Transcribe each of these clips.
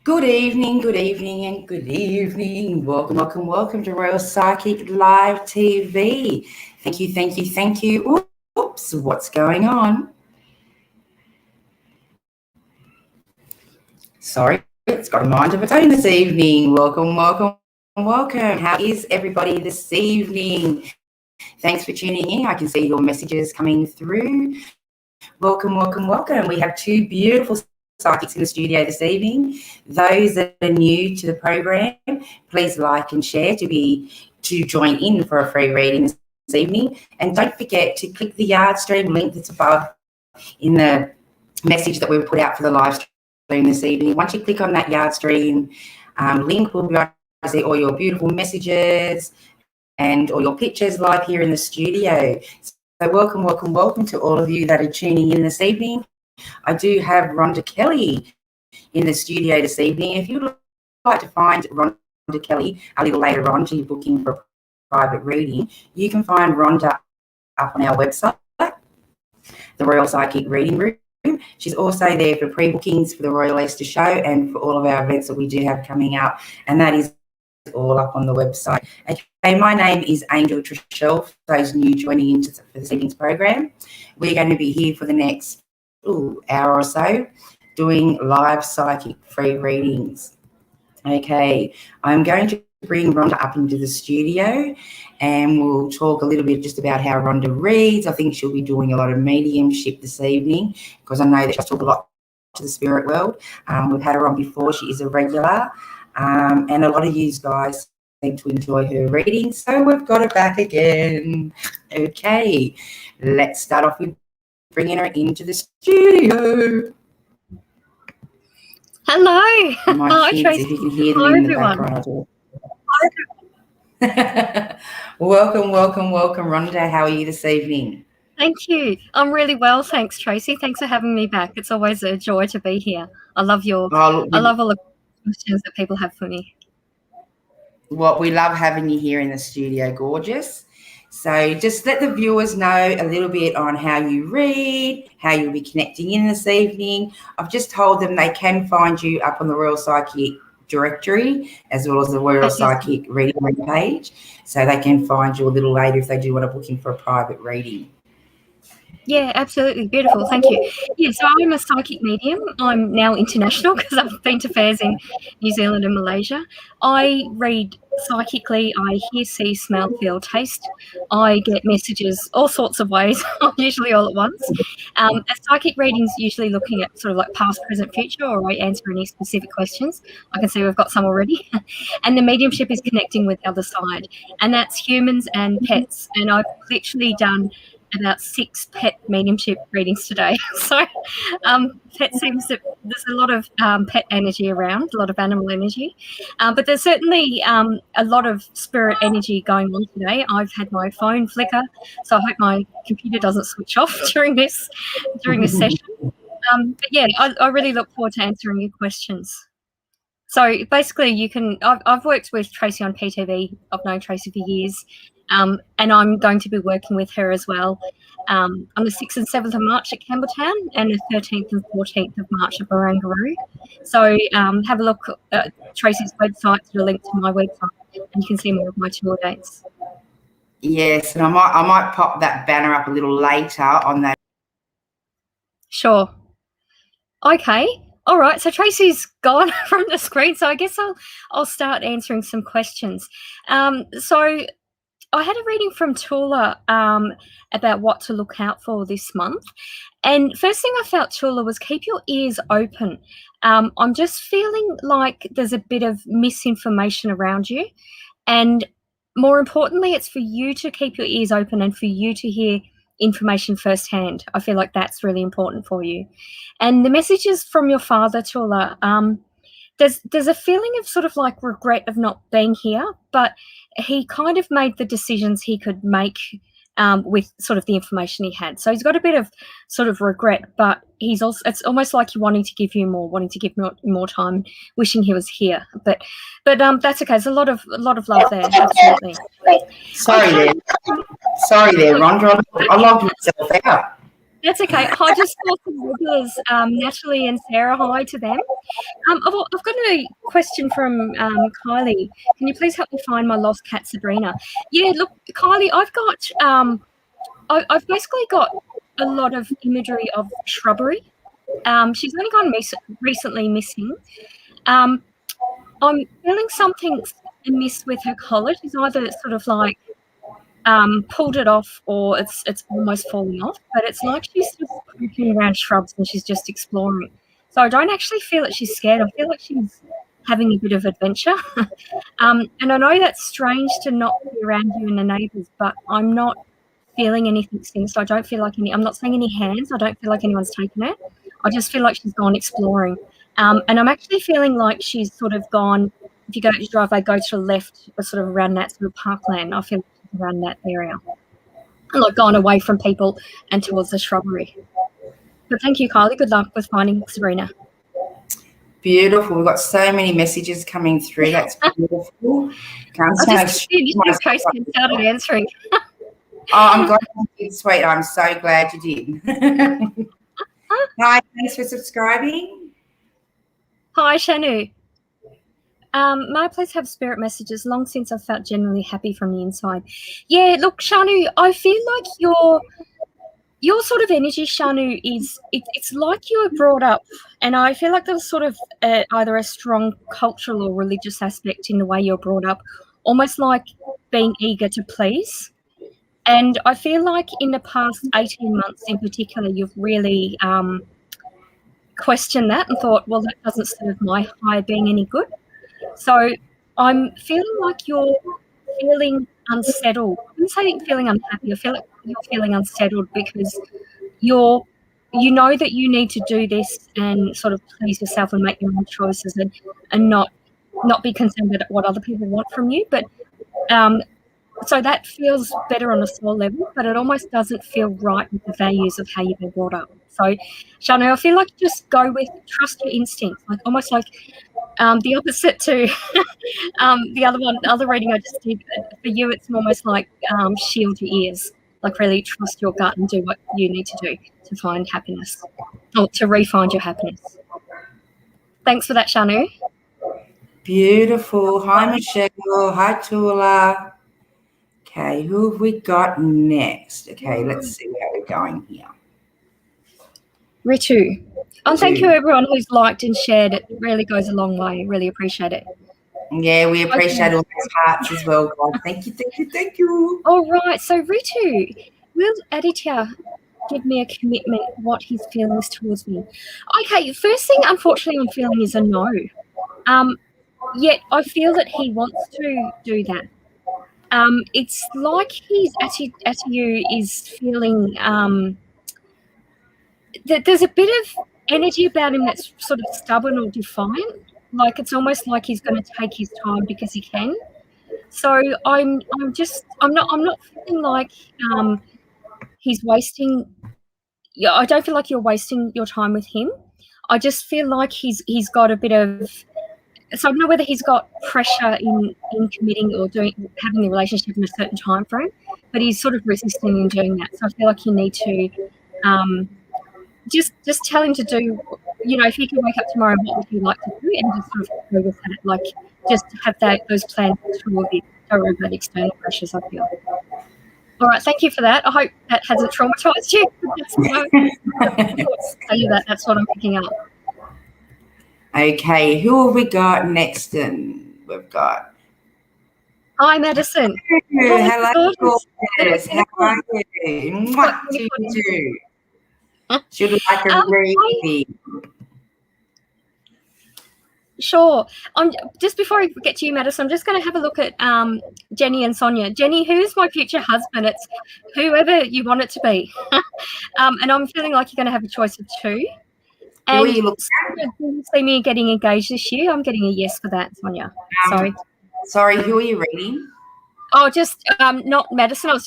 Good evening, and good evening. Welcome to Royal Psychic Live TV. Thank you. Oops, what's going on? Sorry, it's got a mind of its own this evening. Welcome. How is everybody this evening? Thanks for tuning in. I can see your messages coming through. Welcome. We have two beautiful psychics in the studio this evening. Those that are new to the program, please like and share to join in for a free reading this evening. And don't forget to click the yard stream link that's above in the message that we've put out for the live stream this evening. Once you click on that yard stream link, we'll be able to see all your beautiful messages and all your pictures live here in the studio. So welcome to all of you that are tuning in this evening. I do have Rhonda Kelly in the studio this evening. If you'd like to find Rhonda Kelly a little later on to booking for a private reading, you can find Rhonda up on our website, the Royal Psychic Reading Room. She's also there for pre-bookings for the Royale show and for all of our events that we do have coming up, and that is all up on the website. Okay, my name is Angel TraShell, for those new joining into for this evening's program. We're going to be here for the next hour or so doing live psychic free readings. Okay, I'm going to bring Rhonda up into the studio and we'll talk a little bit just about how Rhonda reads. I think she'll be doing a lot of mediumship this evening because I know that she talks a lot to the spirit world. We've had her on before. She is a regular and a lot of you guys seem to enjoy her reading, so we've got her back again. Okay, let's start off with bringing her into the studio. Hello. Hi, Tracy. If you can hear them in everyone. The background. Welcome, Rhonda. How are you this evening? Thank you. I'm really well, thanks, Tracy. Thanks for having me back. It's always a joy to be here. I love all the questions that people have for me. Well, we love having you here in the studio, gorgeous. So just let the viewers know a little bit on how you read, how you'll be connecting in this evening. I've just told them they can find you up on the Royal Psychic directory as well as the Royal Psychic reading room page. So they can find you a little later if they do want to book in for a private reading. Yeah, absolutely. Beautiful. Thank you. Yeah, so I'm a psychic medium. I'm now international because I've been to fairs in New Zealand and Malaysia. I read psychically. I hear, see, smell, feel, taste. I get messages all sorts of ways, usually all at once. A psychic reading's usually looking at sort of like past, present, future, or I answer any specific questions. I can see we've got some already. And the mediumship is connecting with the other side, and that's humans and pets. And I've literally done about 6 pet mediumship readings today. So pet seems that there's a lot of pet energy around, a lot of animal energy, but there's certainly a lot of spirit energy going on today. I've had my phone flicker, so I hope my computer doesn't switch off during this session. But yeah, I really look forward to answering your questions. So basically I've worked with Tracy on PTV. I've known Tracy for years. And I'm going to be working with her as well on the 6th and 7th of March at Campbelltown and the 13th and 14th of March at Barangaroo. So have a look at Tracy's website, to link to my website, and you can see more of my tour dates. Yes, and I might pop that banner up a little later on that. Sure. Okay. All right. So Tracy's gone from the screen, so I guess I'll start answering some questions. So I had a reading from Tula about what to look out for this month. And first thing I felt, Tula, was keep your ears open. I'm just feeling like there's a bit of misinformation around you. And more importantly, it's for you to keep your ears open and for you to hear information firsthand. I feel like that's really important for you. And the messages from your father, Tula, there's a feeling of sort of like regret of not being here, but he kind of made the decisions he could make with sort of the information he had. So he's got a bit of sort of regret, but he's also, it's almost like he wanting to give you more, wanting to give more time, wishing he was here. But that's okay. There's a lot of love there. Absolutely. Sorry there, Rhonda. I logged myself out. That's okay. I just saw some regulars, Natalie and Sarah. Hi to them. I've got a question from Kylie. Can you please help me find my lost cat, Sabrina? Yeah, look, Kylie, I've got I've basically got a lot of imagery of shrubbery. She's only gone recently missing. I'm feeling something's amiss with her collar. She's either sort of like pulled it off or it's almost falling off, but it's like she's just creeping around shrubs and she's just exploring. So I don't actually feel that she's scared. I feel like she's having a bit of adventure. And I know that's strange to not be around you and the neighbours, but I'm not feeling anything since. I don't feel like I'm not seeing any hands. I don't feel like anyone's taken her. I just feel like she's gone exploring. And I'm actually feeling like she's sort of gone, if you go to your driveway, go to the left, or sort of around that sort of parkland. I feel like she's around that area. And like gone away from people and towards the shrubbery. But thank you, Kylie. Good luck with finding Sabrina. Beautiful. We've got so many messages coming through. That's beautiful. I just posted and started answering. Oh, I'm glad you did, sweet. I'm so glad you did. Hi, thanks for subscribing. Hi, Shanu. May I please have spirit messages? Long since I've felt genuinely happy from the inside. Yeah, look, Shanu, I feel like your sort of energy, Shanu, is it's like you were brought up, and I feel like there's sort of either a strong cultural or religious aspect in the way you're brought up, almost like being eager to please. And I feel like in the past 18 months in particular, you've really questioned that and thought, well, that doesn't serve my higher being any good. So I'm feeling like you're feeling unsettled. I wouldn't say feeling unhappy. I feel like you're feeling unsettled because you know that you need to do this and sort of please yourself and make your own choices and not be concerned about what other people want from you. But so that feels better on a soul level, but it almost doesn't feel right with the values of how you've been brought up. So, Shano, I feel like just go with trust your instincts, like almost like the opposite to the other reading I just did. For you, it's almost like shield your ears, like really trust your gut and do what you need to do to find happiness or to re-find your happiness. Thanks for that, Shanu. Beautiful. Hi, Michelle. Hi, Tula. Okay, who have we got next? Okay, let's see where we're going here. Ritu. And thank you, everyone who's liked and shared. It really goes a long way. Really appreciate it. Yeah, we appreciate all those hearts as well, God. Thank you, thank you, thank you. All right. So, Ritu, will Aditya give me a commitment what his feelings towards me? Okay, first thing, unfortunately, I'm feeling is a no. Yet I feel that he wants to do that. It's like his attitude is feeling that there's a bit of energy about him that's sort of stubborn or defiant. Like it's almost like he's going to take his time because he can. So I'm not feeling like he's wasting. Yeah, I don't feel like you're wasting your time with him. I just feel like he's got a bit of. So I don't know whether he's got pressure in committing or having the relationship in a certain time frame, but he's sort of resisting in doing that. So I feel like you need to just tell him to do, if he can wake up tomorrow, what would he like to do, and just sort of go with that. Like just have those plans toward it. Don't worry about external pressures, I feel. All right, thank you for that. I hope that hasn't traumatized you. That's what I'm picking up. Okay, who have we got next? We've got. Hi, Madison. Hello, gorgeous. How are you? What do you do? Should like a reading? Sure. Just before I get to you, Madison, I'm just going to have a look at Jenny and Sonia. Jenny, who's my future husband? It's whoever you want it to be. And I'm feeling like you're going to have a choice of two. And you see me getting engaged this year. I'm getting a yes for that, Sonia. Sorry, who are you reading? Oh, just not Madison. I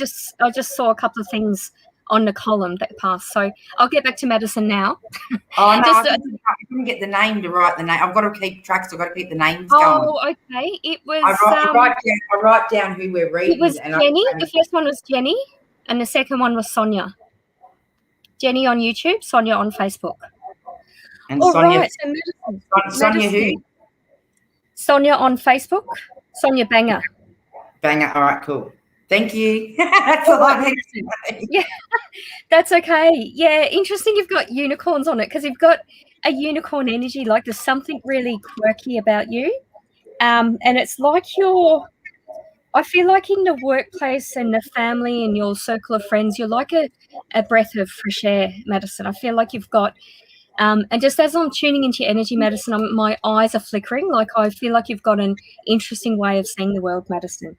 just saw a couple of things on the column that passed. So I'll get back to Madison now. Oh, no, I couldn't get the name to write the name. I've got to keep track, so I've got to keep the names going. Oh, okay. It was. I write down who we're reading. It was Jenny. The first one was Jenny, and the second one was Sonia. Jenny on YouTube, Sonia on Facebook. And All Sonia, right, so medicine. Sonia who? Sonia on Facebook, Sonia Banger. Banger. All right, cool. Thank you. That's all I need. Yeah, that's okay. Yeah, interesting you've got unicorns on it because you've got a unicorn energy. Like there's something really quirky about you. And it's like I feel like in the workplace and the family and your circle of friends, you're like a breath of fresh air, Madison. I feel like you've got, and just as I'm tuning into your energy, Madison, my eyes are flickering. Like I feel like you've got an interesting way of seeing the world, Madison.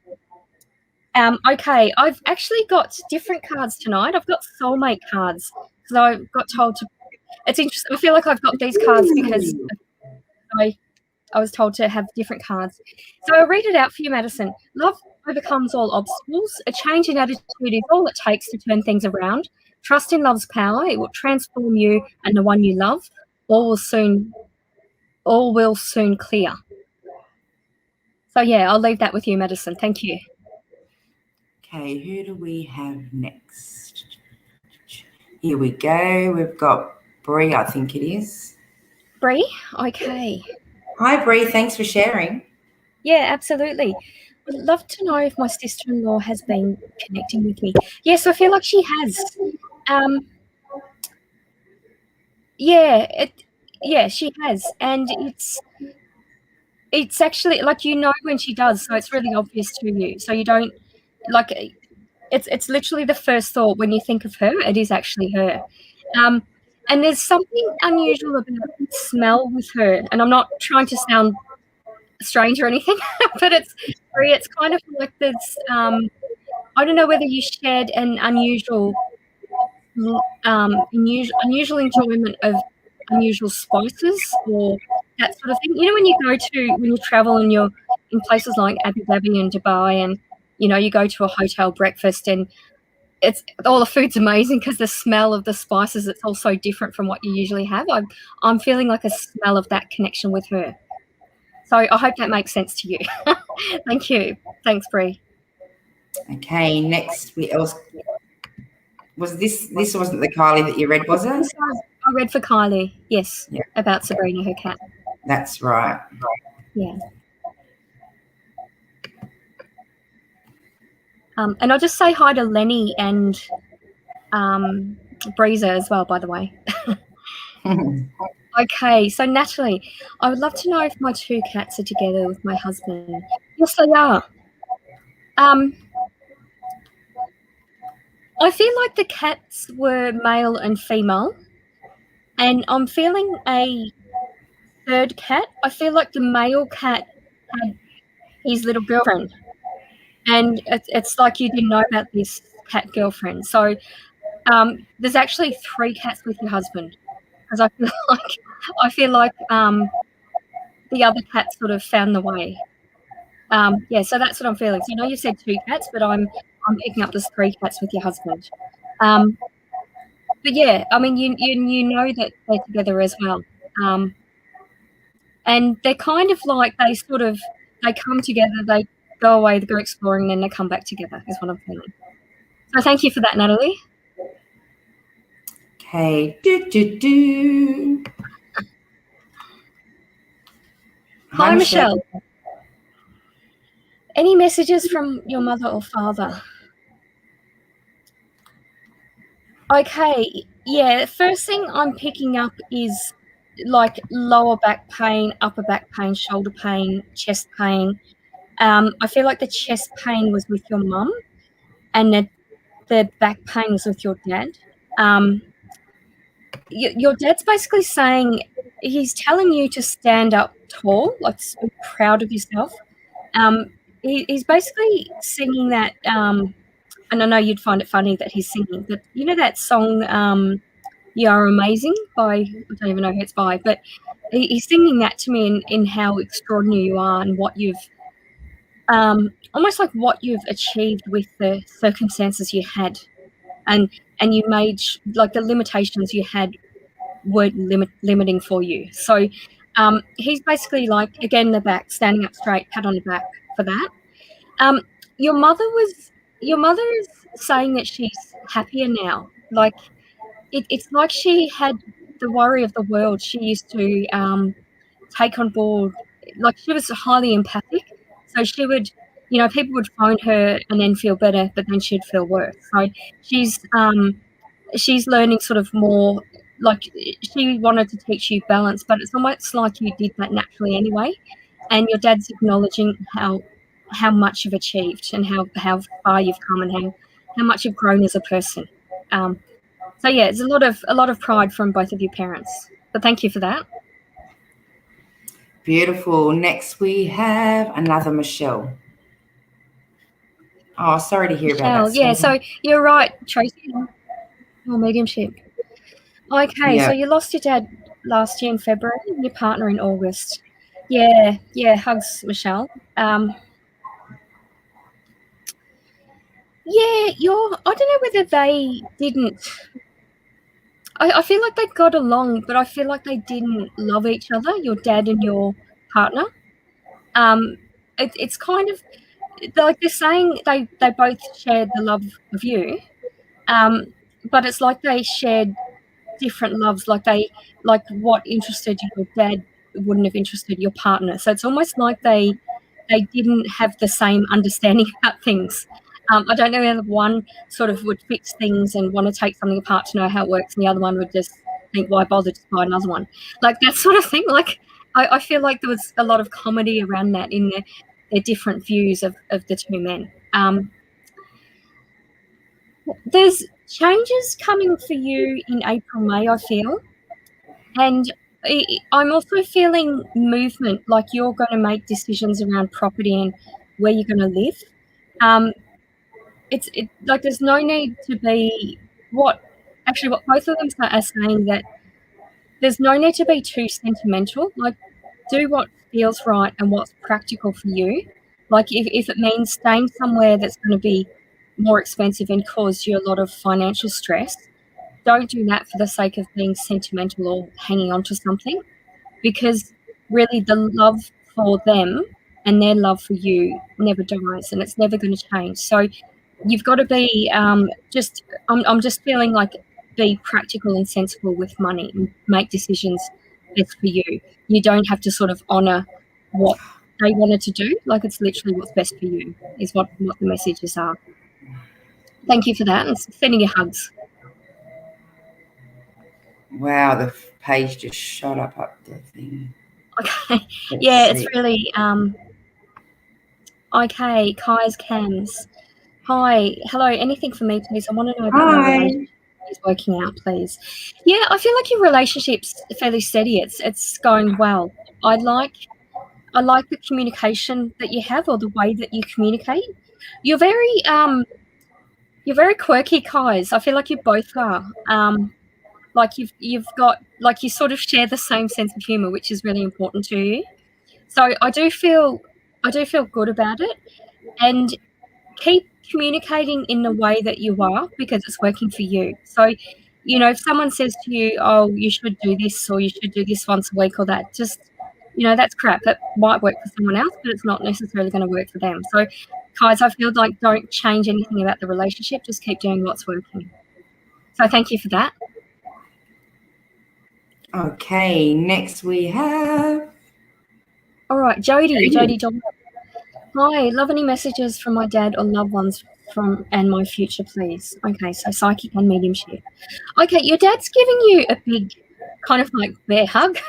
Okay, I've actually got different cards tonight. I've got soulmate cards because I got told to. It's interesting. I feel like I've got these cards because I was told to have different cards. So I'll read it out for you, Madison. Love overcomes all obstacles. A change in attitude is all it takes to turn things around. Trust in love's power. It will transform you and the one you love. All will soon clear. So yeah, I'll leave that with you, Madison. Thank you. Okay, who do we have next? Here we go. We've got Bree, I think it is. Bree? Okay. Hi, Bree. Thanks for sharing. Yeah, absolutely. I'd love to know if my sister-in-law has been connecting with me. Yes, I feel like she has. Yeah, she has. And it's actually like when she does, so it's really obvious to you. So you don't like it's literally the first thought when you think of her, it is actually her. And there's something unusual about the smell with her. And I'm not trying to sound strange or anything, but it's kind of like this. I don't know whether you shared an unusual enjoyment of unusual spices or that sort of thing. When you travel and you're in places like Abu Dhabi and Dubai, and you go to a hotel breakfast and it's all the food's amazing because the smell of the spices, it's all so different from what you usually have. I'm feeling like a smell of that connection with her. So I hope that makes sense to you. Thank you. Thanks, Bree. Okay, next was this wasn't the Kylie that you read, was it? I read for Kylie, yes, yeah. About Sabrina, her cat. That's right. Yeah. And I'll just say hi to Lenny and Breezer as well, by the way. Okay, so Natalie, I would love to know if my two cats are together with my husband. Yes, they are. I feel like the cats were male and female, and I'm feeling a third cat. I feel like the male cat had his little girlfriend, and it's like you didn't know about this cat girlfriend. So there's actually 3 cats with your husband, because I feel like the other cat sort of found the way. Yeah, so that's what I'm feeling. So you said 2 cats, but I'm picking up this 3 cats with your husband. But yeah, I mean, you know that they're together as well. And they're kind of like they come together, they go away, they go exploring, then they come back together is what I'm feeling. So thank you for that, Natalie. Okay. Hi, Michelle. Any messages from your mother or father? Okay, yeah, the first thing I'm picking up is like lower back pain, upper back pain, shoulder pain, chest pain. I feel like the chest pain was with your mum and the back pain was with your dad. Your dad's basically saying, he's telling you to stand up tall, like be proud of yourself. He's basically singing that, and I know you'd find it funny that he's singing, but you know that song, You Are Amazing by, I don't even know who it's by, but he's singing that to me in how extraordinary you are and what you've, almost like what you've achieved with the circumstances you had. And you made, like the limitations you had weren't limiting for you. So he's basically like, again, the back, standing up straight, pat on the back for that. Your mother is saying that she's happier now. Like it's like she had the worry of the world. She used to take on board, like she was highly empathic. So she would, people would phone her and then feel better, but then she'd feel worse. So she's learning sort of more, like she wanted to teach you balance, but it's almost like you did that naturally anyway. And your dad's acknowledging how much you've achieved and how far you've come and how much you've grown as a person. So yeah, it's a lot of pride from both of your parents. But thank you for that. Beautiful. Next we have another Michelle. Oh, sorry to hear about that. Yeah, so you're right, Tracy. Mediumship. Okay, Yeah. so you lost your dad last year in February and your partner in August. Yeah, hugs, Michelle. Yeah, I don't know whether they didn't. I feel like they got along, but I feel like they didn't love each other, your dad and your partner. It's kind of like they're saying they both shared the love of you, but it's like they shared different loves. Like what interested your dad wouldn't have interested your partner. So it's almost like they didn't have the same understanding about things. I don't know whether one sort of would fix things and want to take something apart to know how it works, and the other one would just think, why bother to buy another one? Like that sort of thing. Like I feel like there was a lot of comedy around that in their different views of the two men. There's changes coming for you in April, May, I feel. And I'm also feeling movement, like you're going to make decisions around property and where you're going to live. It's like there's no need to be what both of them are saying, that there's no need to be too sentimental. Like do what feels right and what's practical for you. Like if it means staying somewhere that's going to be more expensive and cause you a lot of financial stress, don't do that for the sake of being sentimental or hanging on to something, because really the love for them and their love for you never dies, and it's never going to change. So you've got to be I'm just feeling like be practical and sensible with money and make decisions best for you. You don't have to sort of honor what they wanted to do. Like it's literally what's best for you is what the messages are. Thank you for that, and sending you hugs. Wow, the page just shot up the thing. Okay. Yeah, it's really okay. Kai's Cams. Hi. Hello. Anything for me, please? I want to know about my relationship is working out, please. Yeah, I feel like your relationship's fairly steady. It's going well. I like the communication that you have, or the way that you communicate. You're very quirky, Kais. I feel like you both are. Like you've got, like, you sort of share the same sense of humor, which is really important to you. So I do feel good about it, and keep communicating in the way that you are, because it's working for you. So, if someone says to you, oh, you should do this, or you should do this once a week, or that, just, that's crap. It might work for someone else, but it's not necessarily going to work for them. So, guys, I feel like don't change anything about the relationship. Just keep doing what's working. So thank you for that. Okay, next we have... All right, Jody. Hi, love any messages from my dad or loved ones and my future, please. Okay, so psychic and mediumship. Okay, your dad's giving you a big kind of like bear hug.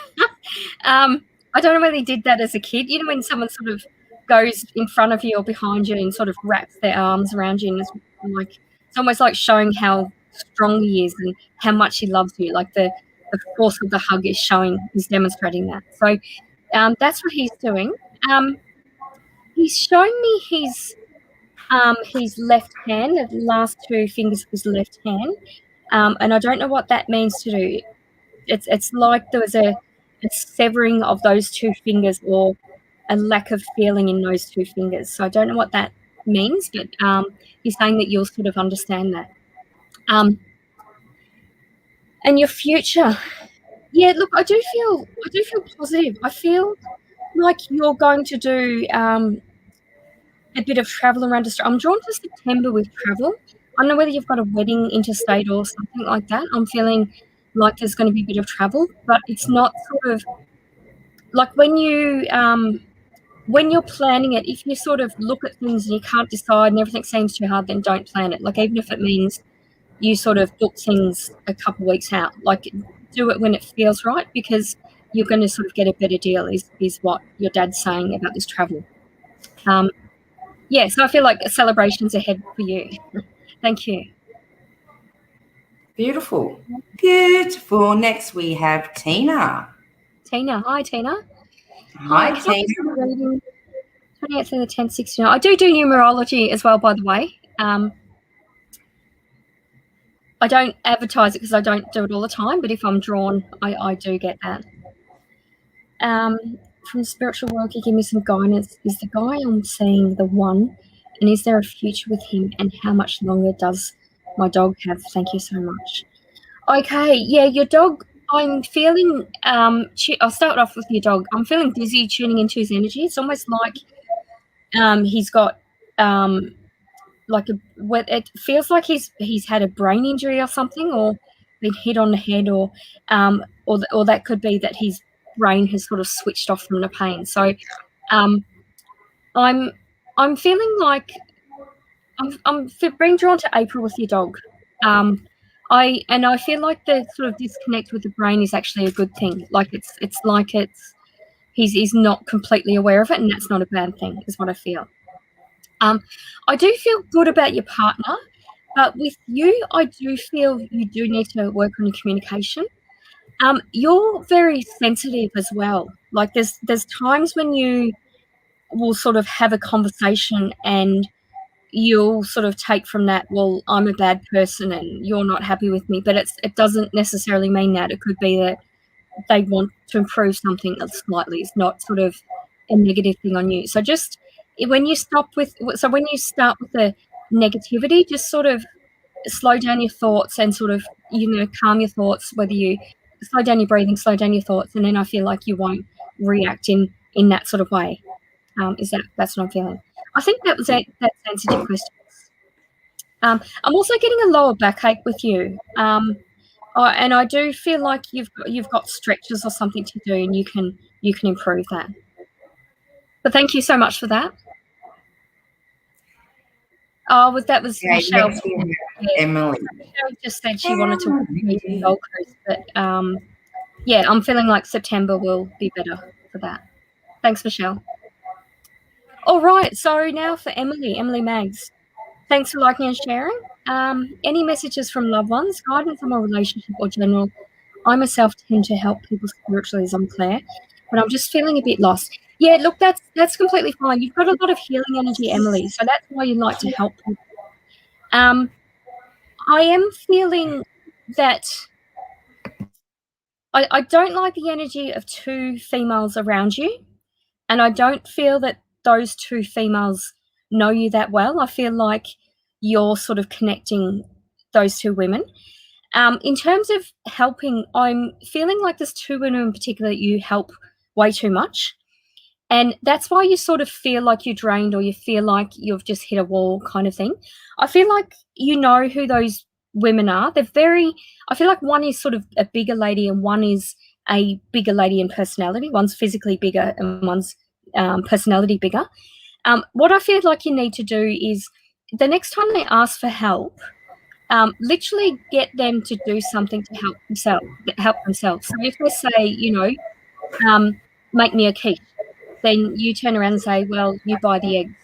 I don't know whether he did that as a kid. When someone sort of goes in front of you or behind you and sort of wraps their arms around you, and it's almost like showing how strong he is and how much he loves you. Like the force of the hug is demonstrating that. So that's what he's doing. He's showing me his left hand, the last two fingers of his left hand, and I don't know what that means to do. It's like there was a severing of those two fingers, or a lack of feeling in those two fingers. So I don't know what that means, but he's saying that you'll sort of understand that. And your future, yeah. Look, I do feel positive. I feel like you're going to do a bit of travel around Australia. I'm drawn to September with travel. I don't know whether you've got a wedding interstate or something like that. I'm feeling like there's going to be a bit of travel, but it's not sort of like when you're planning it, if you sort of look at things and you can't decide and everything seems too hard, then don't plan it. Like even if it means you sort of book things a couple of weeks out, like do it when it feels right, because you're going to sort of get a better deal is what your dad's saying about this travel. Yeah, so I feel like a celebration's ahead for you. Thank you. Beautiful. Beautiful. Next we have Tina. Tina. Hi, Tina. Hi, Tina. 28th of the 10th, 69. I do numerology as well, by the way. I don't advertise it because I don't do it all the time, but if I'm drawn, I do get that. From the spiritual world, you give me some guidance. Is the guy I'm seeing the one, and is there a future with him, and how much longer does my dog have? Thank you so much. Okay, yeah, your dog, I'm feeling, I'll start off with your dog. I'm feeling dizzy tuning into his energy. It's almost like he's got it feels like he's had a brain injury or something, or been hit on the head, or that could be that his brain has sort of switched off from the pain. So I'm feeling like I'm being drawn to April with your dog. I feel like the sort of disconnect with the brain is actually a good thing. Like he's not completely aware of it, and that's not a bad thing, is what I feel. I do feel good about your partner, but with you, I do feel you do need to work on your communication. You're very sensitive as well. Like there's times when you will sort of have a conversation and you'll sort of take from that, well, I'm a bad person and you're not happy with me, but it doesn't necessarily mean that. It could be that they want to improve something slightly. It's not sort of a negative thing on you. So just when you start with the negativity, just sort of slow down your thoughts and sort of, calm your thoughts, whether you slow down your breathing, slow down your thoughts, and then I feel like you won't react in that sort of way. That's what I'm feeling. I think that was that sensitive question. I'm also getting a lower backache with you. And I do feel like you've got stretches or something to do, and you can improve that. But thank you so much for that. That was Michelle. Emily. Michelle just said she wanted to meet the Gold Coast, but yeah, I'm feeling like September will be better for that. Thanks, Michelle. All right, so now for Emily Maggs. Thanks for liking and sharing. Any messages from loved ones, guidance on my relationship or general? I myself tend to help people spiritually, as I'm Claire, but I'm just feeling a bit lost. Yeah, look, that's completely fine. You've got a lot of healing energy, Emily, so that's why you like to help people. I am feeling that I don't like the energy of two females around you, and I don't feel that those two females know you that well. I feel like you're sort of connecting those two women. In terms of helping, I'm feeling like there's two women in particular that you help way too much. And that's why you sort of feel like you're drained, or you feel like you've just hit a wall kind of thing. I feel like you know who those women are. I feel like one is sort of a bigger lady and one is a bigger lady in personality. One's physically bigger and one's personality bigger. What I feel like you need to do is the next time they ask for help, literally get them to do something to help themselves. So if they say, make me a quiche, then you turn around and say, well, you buy the eggs,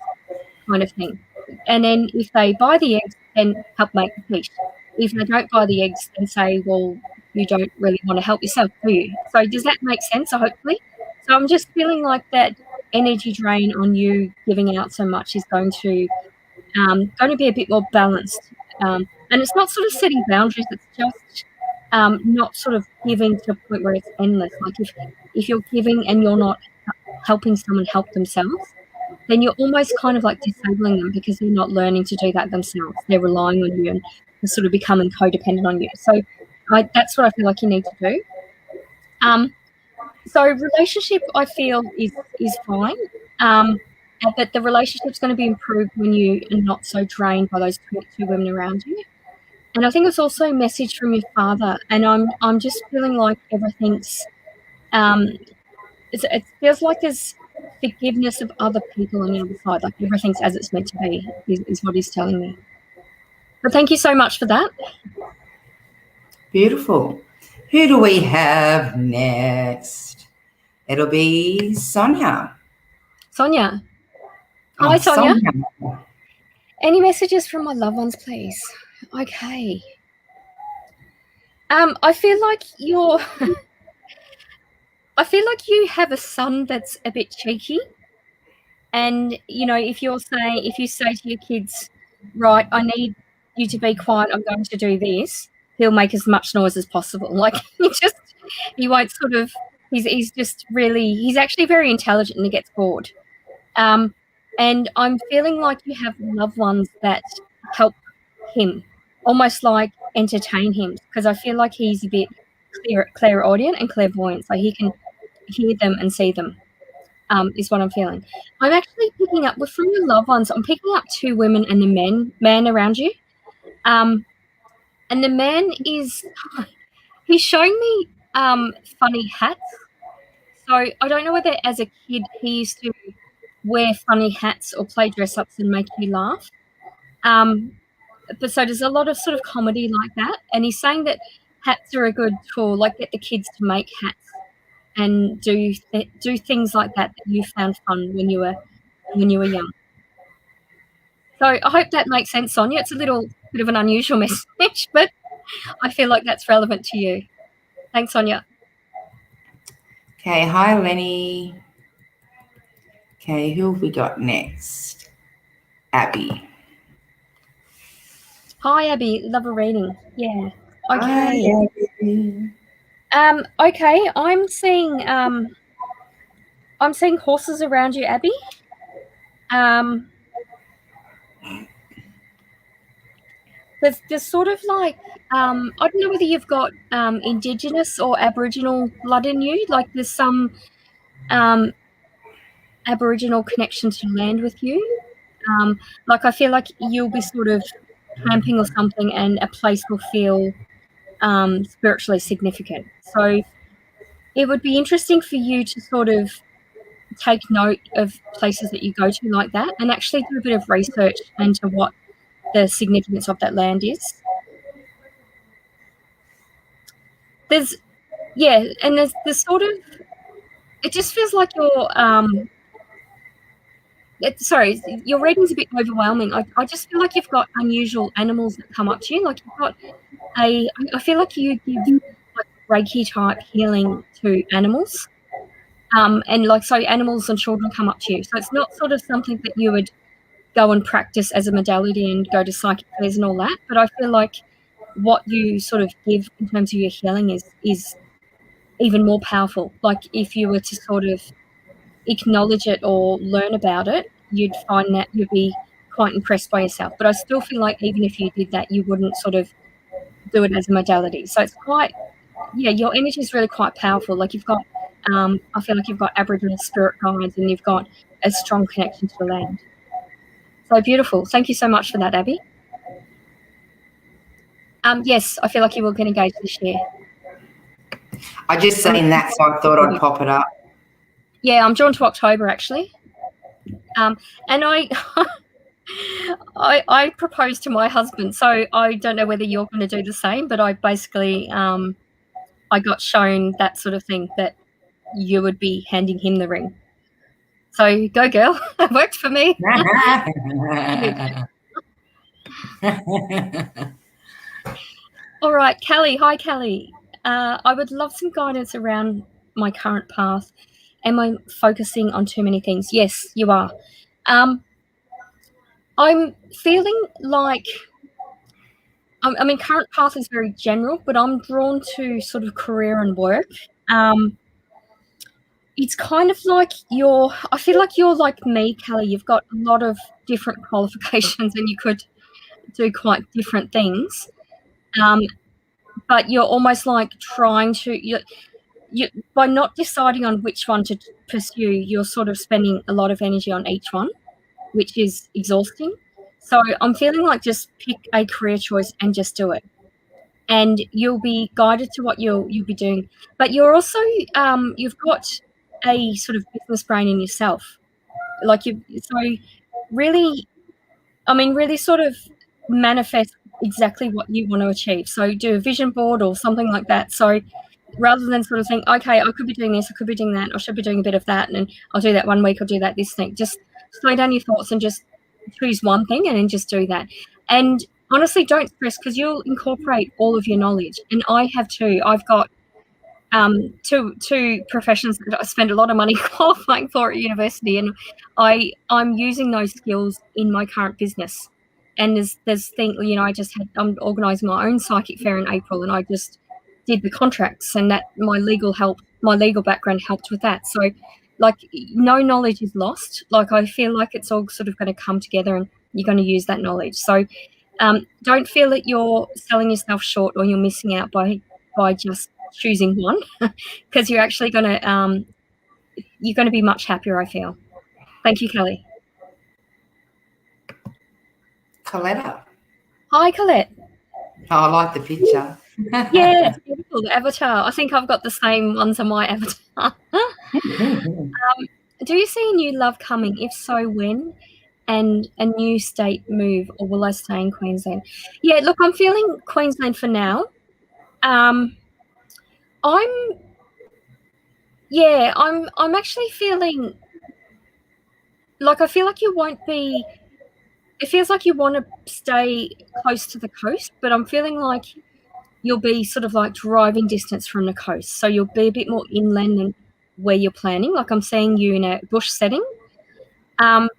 kind of thing. And then if they buy the eggs, then help make the quiche. If they don't buy the eggs, then say, well, you don't really want to help yourself, do you? So does that make sense, hopefully? So I'm just feeling like that energy drain on you giving out so much is going to be a bit more balanced. And it's not sort of setting boundaries, it's just not sort of giving to a point where it's endless. Like if you're giving and you're not helping someone help themselves, then you're almost kind of like disabling them because they're not learning to do that themselves. They're relying on you and sort of becoming codependent on you. So that's what I feel like you need to do. So relationship, I feel, is fine. but the relationship's going to be improved when you are not so drained by those two women around you. And I think it's also a message from your father. And I'm just feeling like everything's it feels like there's forgiveness of other people on the other side, like everything's as it's meant to be, is what he's telling me. But thank you so much for that. Beautiful. Who do we have next? It'll be Sonia. Sonia. Oh, Hi, Sonia. Any messages from my loved ones, please? Okay. I feel like you have a son that's a bit cheeky. And, you know, if you say to your kids, right, I need you to be quiet, I'm going to do this, he'll make as much noise as possible. Like, he won't sort of, he's actually very intelligent and he gets bored. And I'm feeling like you have loved ones that help him, almost like entertain him, because I feel like he's a bit clairaudient and clairvoyant, so he can hear them and see them. Is what I'm feeling. I'm actually picking up from your loved ones. I'm picking up two women and the man around you. And the man he's showing me funny hats. So I don't know whether as a kid he used to wear funny hats or play dress ups and make you laugh. But so there's a lot of sort of comedy like that. And he's saying that hats are a good tool, like get the kids to make hats and do things like that you found fun when you were young. So I hope that makes sense, Sonia. It's a little bit of an unusual message, but I feel like that's relevant to you. Thanks, Sonia. Okay, hi, Lenny. Okay, who have we got next? Abby. Hi, Abby. Love a reading. Yeah. Okay. Hi, Abby. Okay, I'm seeing horses around you, Abby. There's sort of like I don't know whether you've got Indigenous or Aboriginal blood in you. Like there's some Aboriginal connection to land with you. Like I feel like you'll be sort of camping or something, and a place will feel spiritually significant. So it would be interesting for you to sort of take note of places that you go to like that and actually do a bit of research into what the significance of that land is. There's sort of, it just feels like your reading's a bit overwhelming. I just feel like you've got unusual animals that come up to you. Like you've got I feel like you give like Reiki type healing to animals. And like, so animals and children come up to you. So it's not sort of something that you would go and practice as a modality and go to psychic fairs and all that. But I feel like what you sort of give in terms of your healing is even more powerful. Like if you were to sort of acknowledge it or learn about it, you'd find that you'd be quite impressed by yourself. But I still feel like even if you did that, you wouldn't sort of do it as a modality. So it's quite, your energy is really quite powerful. Like you've got, I feel like you've got Aboriginal spirit guides and you've got a strong connection to the land. So beautiful. Thank you so much for that, Abby. Yes, I feel like you will get engaged this year. I just seen that, so I thought I'd pop it up. Yeah, I'm drawn to October actually. And I proposed to my husband, so I don't know whether you're going to do the same, but I basically I got shown that sort of thing, that you would be handing him the ring. So go girl, it worked for me. All right, Kelly. Hi, Kelly. I would love some guidance around my current path. Am I focusing on too many things? Yes, you are. I'm feeling like, I mean, current path is very general, but I'm drawn to sort of career and work. It's kind of like I feel like you're like me, Kelly. You've got a lot of different qualifications and you could do quite different things. But you're almost like trying to, by not deciding on which one to pursue, you're sort of spending a lot of energy on each one, which is exhausting. So I'm feeling like just pick a career choice and just do it. And you'll be guided to what you'll be doing. But you're also, you've got a sort of business brain in yourself. Like so really, I mean, really sort of manifest exactly what you want to achieve. So do a vision board or something like that. So rather than sort of think, okay, I could be doing this, I could be doing that, I should be doing a bit of that, and I'll do that one week, I'll do that this thing. Just slow down your thoughts and just choose one thing and then just do that. And honestly, don't stress, because you'll incorporate all of your knowledge. And I have too. I've got two professions that I spend a lot of money qualifying for at university, and I'm using those skills in my current business. And there's things, I'm organising my own psychic fair in April, and I just did the contracts, and that my legal background helped with that. So like, no knowledge is lost. Like, I feel like it's all sort of going to come together and you're going to use that knowledge. So don't feel that you're selling yourself short or you're missing out by just choosing one, because you're actually going to be much happier, I feel. Thank you, Kelly. Coletta. Hi, Colette. Oh, I like the picture. Yeah, it's beautiful, the avatar. I think I've got the same ones on my avatar. Do you see a new love coming? If so, when? And a new state move, or will I stay in Queensland? Yeah, look, I'm feeling Queensland for now. I'm actually feeling like, I feel like you won't be, it feels like you want to stay close to the coast, but I'm feeling like you'll be sort of like driving distance from the coast. So you'll be a bit more inland than where you're planning. Like, I'm seeing you in a bush setting. And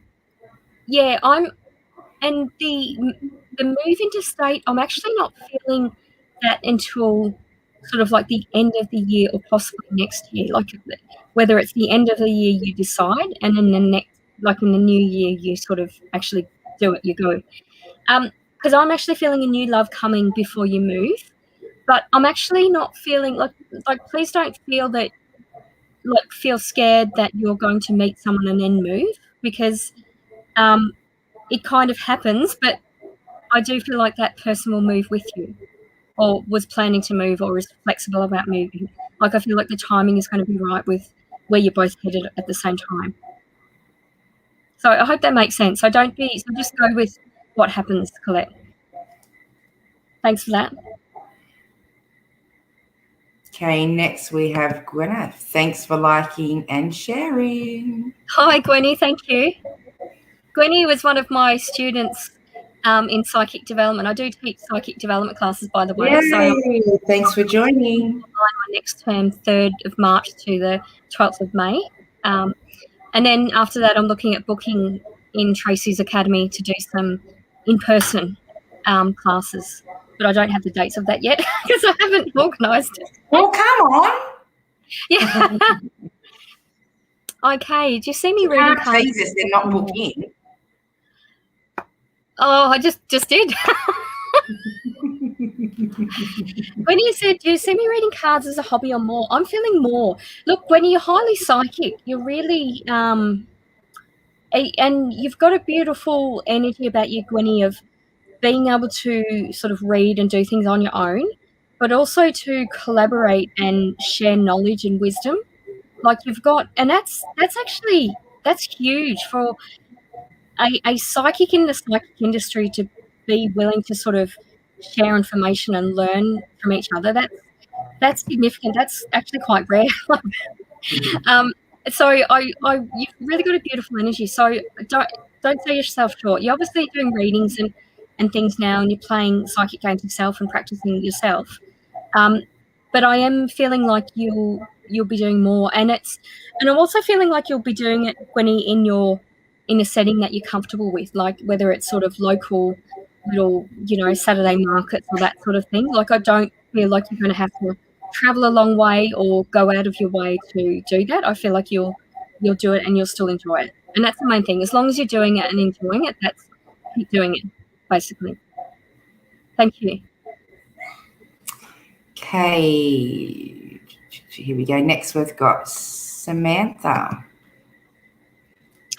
the move into state, I'm actually not feeling that until sort of like the end of the year, or possibly next year. Like, whether it's the end of the year you decide, and then the next, like in the new year, you sort of actually do it, you go. Because I'm actually feeling a new love coming before you move, but I'm actually not feeling like please don't feel that, like, feel scared that you're going to meet someone and then move, because it kind of happens, but I do feel like that person will move with you, or was planning to move, or is flexible about moving. Like, I feel like the timing is going to be right with where you're both headed at the same time. So I hope that makes sense. So just go with what happens, Colette. Thanks for that. Okay, next we have Gwyneth. Thanks for liking and sharing. Hi, Gwenny. Thank you. Gwenny was one of my students in psychic development. I do teach psychic development classes, by the way. Yay, so thanks for joining. My next term, 3rd of March to the 12th of May. And then after that, I'm looking at booking in Tracy's Academy to do some in-person classes. But I don't have the dates of that yet, because I haven't organised it. Well, come on. Yeah. Okay. Do you see me reading cards? Jesus, they're not booking. Oh, I just did. When you said, do you see me reading cards as a hobby or more? I'm feeling more. Look, when you're highly psychic, you're really and you've got a beautiful energy about you, Gwenny, of being able to sort of read and do things on your own, but also to collaborate and share knowledge and wisdom. Like, you've got, and that's huge for a psychic in the psychic industry, to be willing to sort of share information and learn from each other. That's significant. That's actually quite rare. So you've really got a beautiful energy. So don't sell yourself short. You're obviously doing readings and things now, and you're playing psychic games yourself and practicing yourself. But I am feeling like you'll be doing more, and I'm also feeling like you'll be doing it, Gwenny, in a setting that you're comfortable with, like whether it's sort of local little, Saturday markets or that sort of thing. Like, I don't feel like you're going to have to travel a long way or go out of your way to do that. I feel like you'll do it and you'll still enjoy it. And that's the main thing. As long as you're doing it and enjoying it, keep doing it, basically. Thank you. Okay. here we go. Next, we've got Samantha.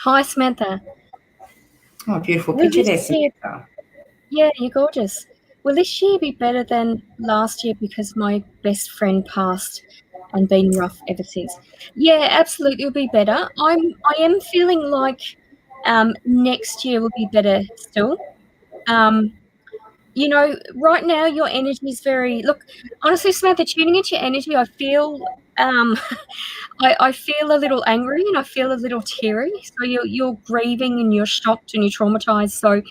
Hi, Samantha. Oh, beautiful picture there, Samantha. Yeah, you're gorgeous. Will this year be better than last year because my best friend passed and been rough ever since? Yeah, absolutely, it'll be better. I am feeling like next year will be better still. You know, right now your energy is very honestly, Samantha, tuning into your energy, I feel I feel a little angry and I feel a little teary. So you're grieving and you're shocked and you're traumatized. So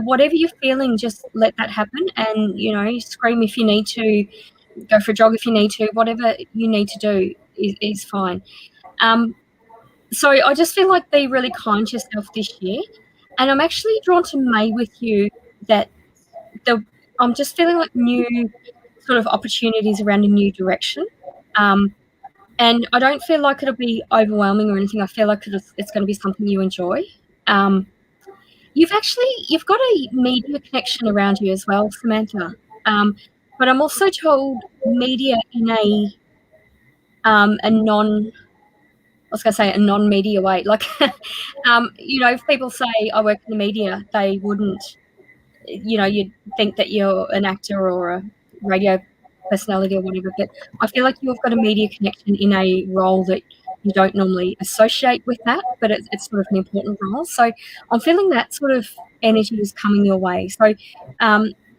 whatever you're feeling, just let that happen, and scream if you need to, go for a jog if you need to, whatever you need to do is fine. So I just feel like be really kind to yourself this year, and I'm actually drawn to May with you, that I'm just feeling like new sort of opportunities around a new direction. And I don't feel like it'll be overwhelming or anything. I feel like it's going to be something you enjoy. You've got a media connection around you as well, Samantha. But I'm also told media in a non-media way. Like, if people say I work in the media, they wouldn't, you'd think that you're an actor or a radio personality or whatever. But I feel like you've got a media connection in a role that you don't normally associate with that, but it's sort of an important role. So I'm feeling that sort of energy is coming your way. So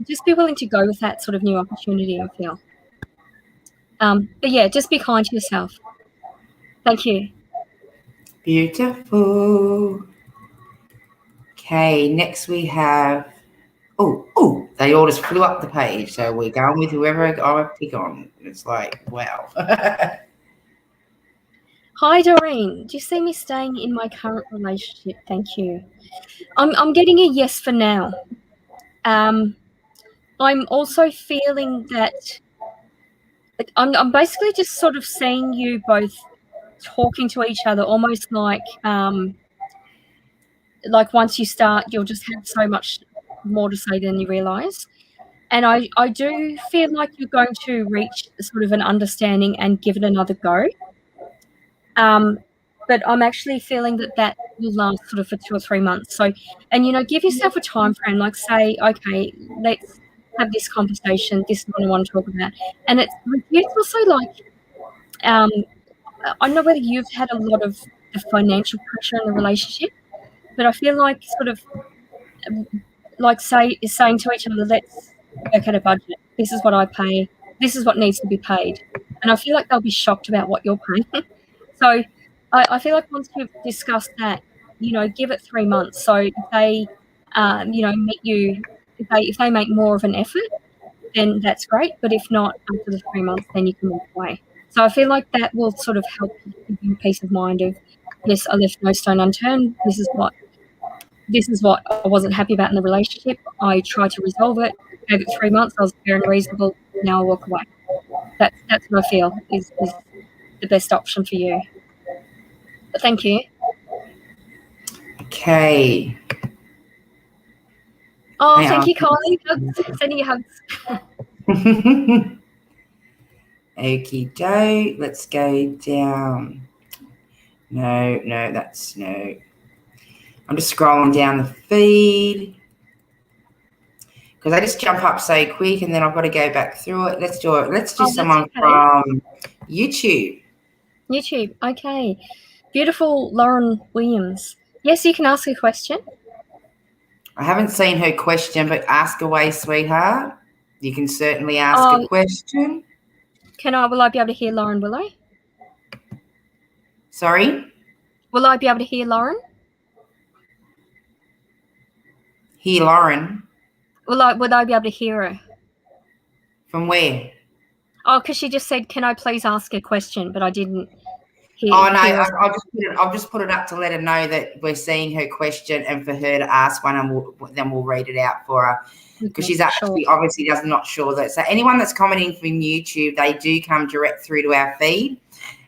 just be willing to go with that sort of new opportunity, I feel. But yeah, just be kind to yourself. Thank you. Beautiful. Okay, next we have, they all just flew up the page. So we're going with whoever I pick on. It's like, wow. Hi, Doreen. Do you see me staying in my current relationship? Thank you. I'm getting a yes for now. I'm also feeling that I'm basically just sort of seeing you both talking to each other, almost like once you start, you'll just have so much more to say than you realise. And I do feel like you're going to reach sort of an understanding and give it another go. But I'm actually feeling that will last sort of for 2 or 3 months. So, and give yourself a time frame, like say, okay, let's have this conversation. This is what I want to talk about. And it's also like, I don't know whether you've had a lot of the financial pressure in the relationship, but I feel like sort of like saying to each other, let's work out a budget. This is what I pay. This is what needs to be paid. And I feel like they'll be shocked about what you're paying. So I feel like once you've discussed that, give it 3 months. So if they, meet you, if they make more of an effort, then that's great. But if not, after the 3 months, then you can walk away. So I feel like that will sort of help give you peace of mind of, yes, I left no stone unturned. This is what I wasn't happy about in the relationship. I tried to resolve it, gave it 3 months. I was fair and reasonable. Now I'll walk away. That's what I feel is the best option for you. But thank you. Okay. Oh, thank you, Kylie. Sending you hugs. Okie doke. Let's go down. No, that's no. I'm just scrolling down the feed because I just jump up so quick and then I've got to go back through it. Let's do it. Let's do someone from YouTube. YouTube. Okay. Beautiful Lauren Williams. Yes, you can ask a question. I haven't seen her question, but ask away, sweetheart. You can certainly ask a question. Will I be able to hear Lauren, will I? Sorry? Will I be able to hear Lauren? Hear Lauren? Would I be able to hear her? From where? Oh, because she just said, can I please ask a question? But I didn't hear. Oh, no, I'll just put it up to let her know that we're seeing her question and for her to ask one, and then we'll read it out for her. Because she's actually obviously not sure that. So anyone that's commenting from YouTube, they do come direct through to our feed.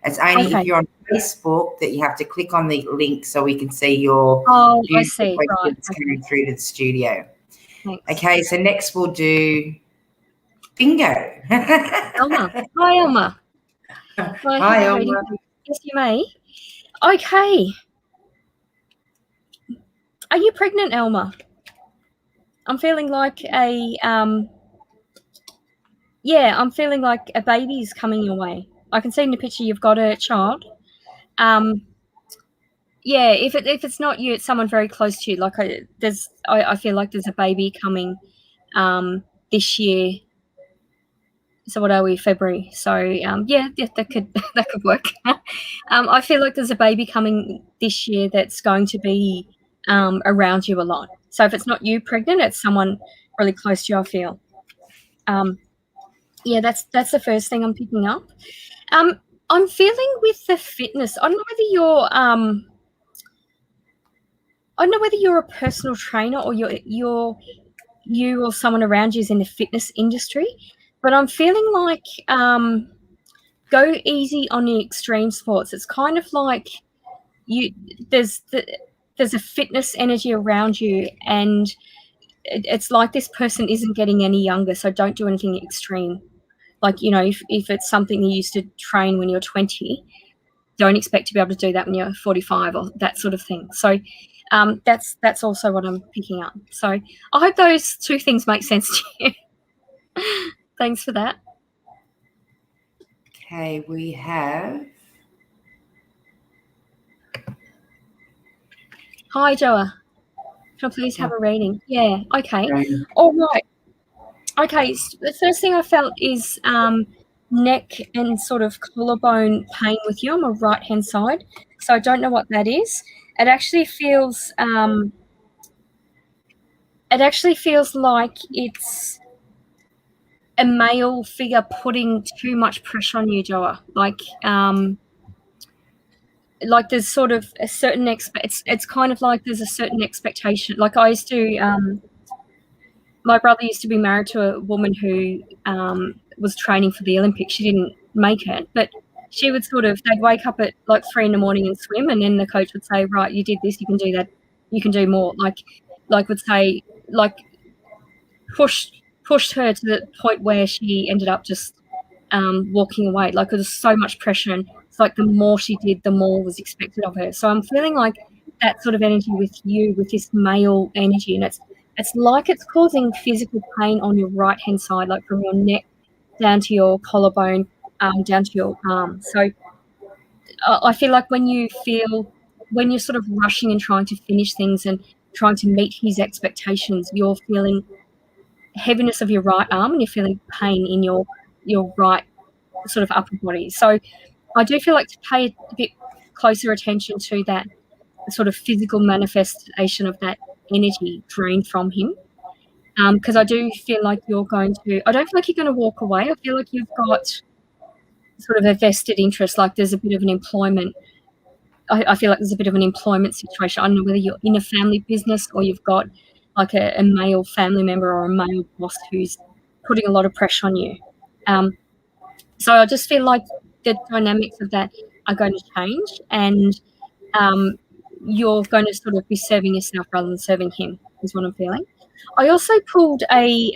It's only if you're on Facebook that you have to click on the link so we can see your questions coming through to the studio. Thanks. Okay, so next we'll do bingo. Elma. Hi, Elma. I Hi, have a Elma. reading. Yes, you may. Okay. Are you pregnant, Elma? I'm feeling like I'm feeling like a baby's coming your way. I can see in the picture you've got a child. Yeah, if it's not you, it's someone very close to you. Like I feel like there's a baby coming this year. So what are we, February? So yeah, that could work. I feel like there's a baby coming this year that's going to be around you a lot. So if it's not you pregnant, it's someone really close to you, I feel. Yeah, that's the first thing I'm picking up. I'm feeling with the fitness. I don't know whether you're a personal trainer or you or someone around you is in the fitness industry, but I'm feeling like go easy on the extreme sports. It's kind of like there's a fitness energy around you, and it's like this person isn't getting any younger, so don't do anything extreme. Like, if it's something you used to train when you're 20, don't expect to be able to do that when you're 45 or that sort of thing. So that's also what I'm picking up. So I hope those two things make sense to you. Thanks for that. Okay, we have. Hi, Joa. Can I please have a reading? Yeah, okay. All right. Okay, so the first thing I felt is neck and sort of collarbone pain with you on my right-hand side. So I don't know what that is. It actually feels like it's a male figure putting too much pressure on you, Joa. Like there's sort of a certain it's kind of like there's a certain expectation. Like I used to my brother used to be married to a woman who was training for the Olympics. She didn't make it, but she would they'd wake up at like 3 a.m. and swim, and then the coach would say, right, you did this, you can do that, you can do more. Like would say, like pushed her to the point where she ended up just walking away. Like there was so much pressure, and it's like the more she did, the more was expected of her. So I'm feeling like that sort of energy with you, with this male energy, and it's like it's causing physical pain on your right-hand side, like from your neck down to your collarbone, down to your arm. So I feel like when you're sort of rushing and trying to finish things and trying to meet his expectations, you're feeling heaviness of your right arm and you're feeling pain in your right sort of upper body. So I do feel like to pay a bit closer attention to that sort of physical manifestation of that energy drained from him. Because I do feel like I don't feel like you're going to walk away. I feel like you've got sort of a vested interest, like there's a bit of an employment. I feel like there's a bit of an employment situation. I don't know whether you're in a family business or you've got like a male family member or a male boss who's putting a lot of pressure on you. So I just feel like the dynamics of that are going to change, and you're going to sort of be serving yourself rather than serving him, is what I'm feeling. I also pulled I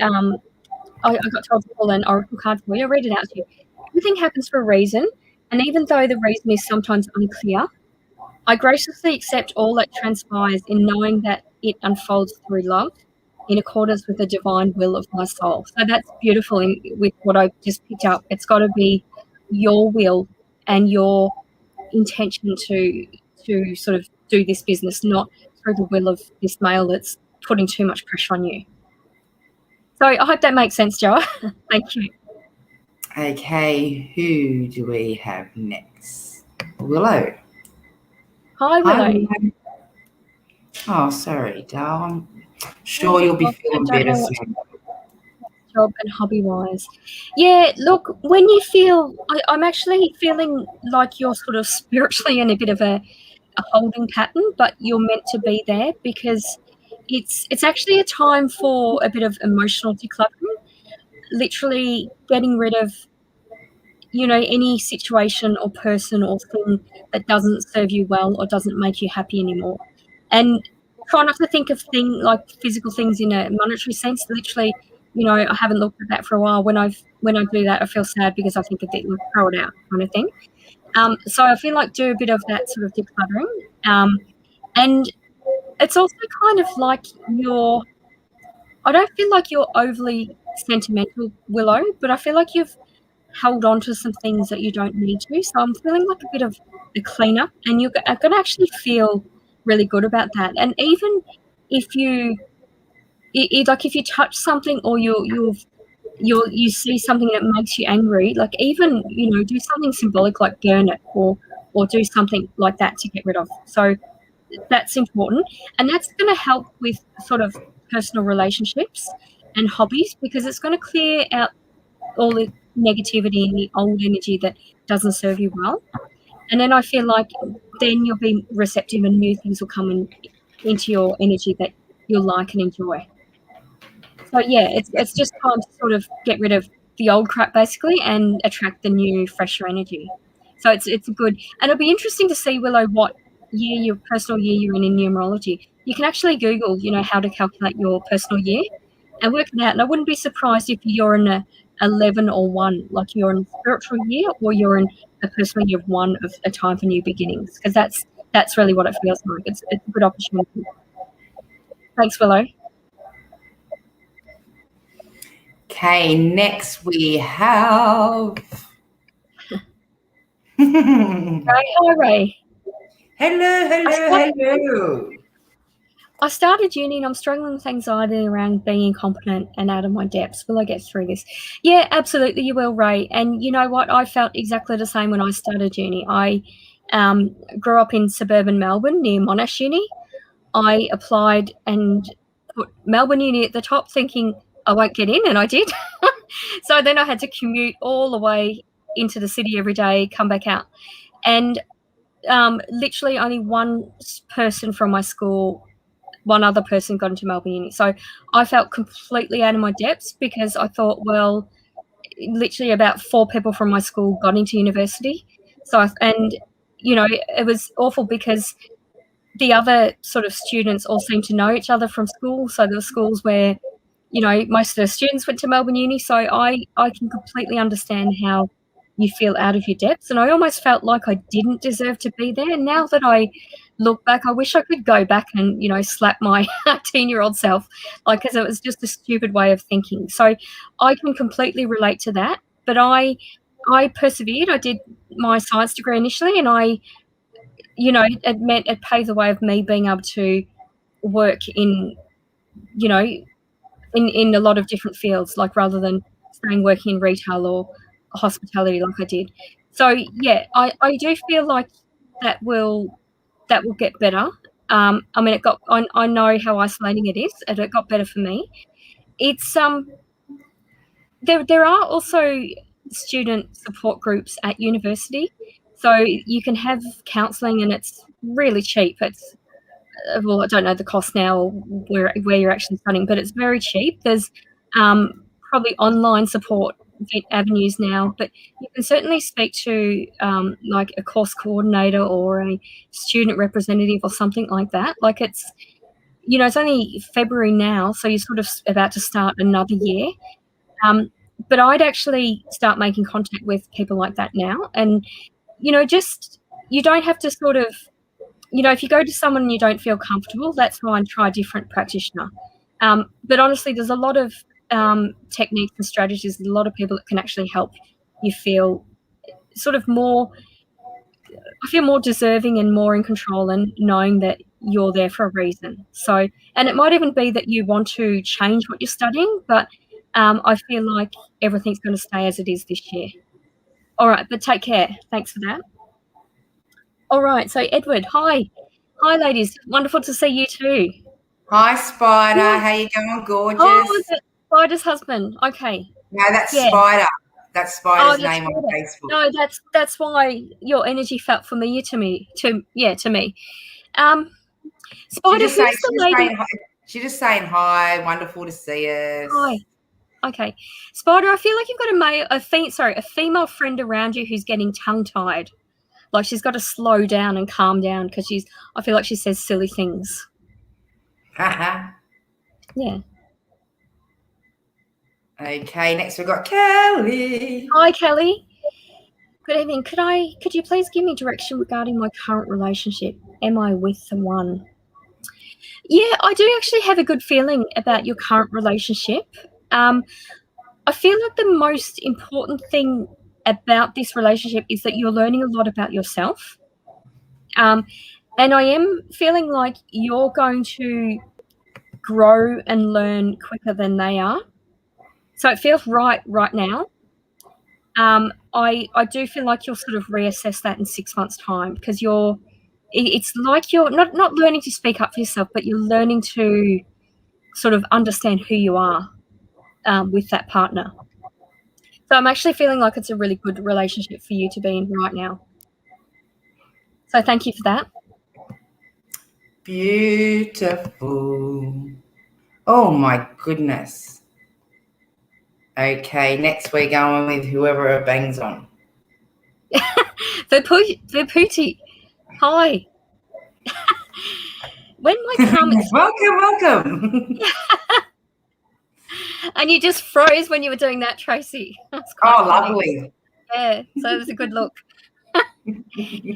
got told to pull an oracle card for you. I'll read it out to you. Everything happens for a reason, and even though the reason is sometimes unclear, I graciously accept all that transpires in knowing that it unfolds through love in accordance with the divine will of my soul. So that's beautiful with what I just picked up. It's got to be your will and your intention to sort of do this business, not through the will of this male that's putting too much pressure on you. So I hope that makes sense, Joa. Thank you. Okay, who do we have next? Willow. Hi, Willow. Oh, sorry, Dal. I'm sure you'll be feeling better soon. Job and hobby-wise. Yeah, look, when you feel, I'm actually feeling like you're sort of spiritually in a bit of a holding pattern, but you're meant to be there because it's actually a time for a bit of emotional decluttering, literally getting rid of any situation or person or thing that doesn't serve you well or doesn't make you happy anymore. And try not to think of like physical things in a monetary sense. Literally I haven't looked at that for a while. When I do that, I feel sad because I think that like throw it out kind of thing. So I feel like do a bit of that sort of decluttering. And it's also kind of like I don't feel like you're overly sentimental, Willow, but I feel like you've held on to some things that you don't need to. So I'm feeling like a bit of a cleanup, and you're going to actually feel really good about that. And even if you like, if you touch something or you see something that makes you angry, like even do something symbolic like burn it or do something like that to get rid of. So that's important, and that's going to help with sort of personal relationships and hobbies, because it's going to clear out all the negativity and the old energy that doesn't serve you well. And then I feel like then you'll be receptive and new things will come into your energy that you'll like and enjoy. So yeah, it's just time to sort of get rid of the old crap basically and attract the new, fresher energy. So it's good, and it'll be interesting to see, Willow, what year, your personal year, you're in numerology. You can actually Google, how to calculate your personal year and work it out. And I wouldn't be surprised if you're in a 11 or 1, like you're in a spiritual year, or you're in a personal year of 1 of a time for new beginnings, because that's really what it feels like. It's a good opportunity. Thanks, Willow. Okay, next we have Hi, Ray. Hello. I started uni and I'm struggling with anxiety around being incompetent and out of my depths. Will I get through this? Yeah, absolutely you will, Ray. And you know what? I felt exactly the same when I started uni. I grew up in suburban Melbourne near Monash Uni. I applied and put Melbourne Uni at the top thinking I won't get in, and I did. So then I had to commute all the way into the city every day, come back out. And literally only one person from my school, one other person got into Melbourne Uni. So I felt completely out of my depths, because I thought, well, literally about 4 people from my school got into university. So, it was awful because the other sort of students all seemed to know each other from school. So there were schools where, most of the students went to Melbourne Uni. So I can completely understand how you feel out of your depths. And I almost felt like I didn't deserve to be there. And now that I look back, I wish I could go back and, slap my 18-year-old self, because it was just a stupid way of thinking. So I can completely relate to that. But I persevered. I did my science degree initially, and it paved the way of me being able to work in, in a lot of different fields, like rather than staying working in retail or hospitality like I did. So yeah, I do feel like that will get better. I mean, I know how isolating it is, and it got better for me. It's there are also student support groups at university, so you can have counselling, and it's really cheap. It's well, I don't know the cost now or where you're actually studying, but it's very cheap. There's probably online support avenues now, but you can certainly speak to like a course coordinator or a student representative or something like that. Like it's only February now, so you're sort of about to start another year. But I'd actually start making contact with people like that now, and just you don't have to sort of. If you go to someone and you don't feel comfortable, that's fine. Try a different practitioner. But honestly, there's a lot of techniques and strategies, a lot of people that can actually help you feel sort of more, I feel more deserving and more in control, and knowing that you're there for a reason. So, and it might even be that you want to change what you're studying, but I feel like everything's going to stay as it is this year. All right, but take care. Thanks for that. All right, so Edward, hi. Hi, ladies. Wonderful to see you too. Hi, Spider. Yeah. How you going? Gorgeous. Oh, Spider's husband. Okay. No, that's Spider. That's Spider's name Spider. on Facebook. No, that's why your energy felt familiar to me. To me. Spider, she's just saying hi. Wonderful to see us. Hi. Okay, Spider. I feel like you've got a female friend around you who's getting tongue-tied. Like she's got to slow down and calm down because I feel like she says silly things. Yeah. Okay, next we've got Kelly. Hi, Kelly. Good evening. Could you please give me direction regarding my current relationship? Am I with the one? Yeah, I do actually have a good feeling about your current relationship. I feel like the most important thing about this relationship is that you're learning a lot about yourself. And I am feeling like you're going to grow and learn quicker than they are. So it feels right now. I do feel like you'll sort of reassess that in 6 months' time, because it's like you're not learning to speak up for yourself, but you're learning to sort of understand who you are with that partner. So I'm actually feeling like it's a really good relationship for you to be in right now. So thank you for that. Beautiful. Oh my goodness. Okay, next we're going with whoever it bangs on. Viputi, hi. When my karmic welcome. And you just froze when you were doing that, Tracy. That's quite funny. Lovely. Yeah, so it was a good look.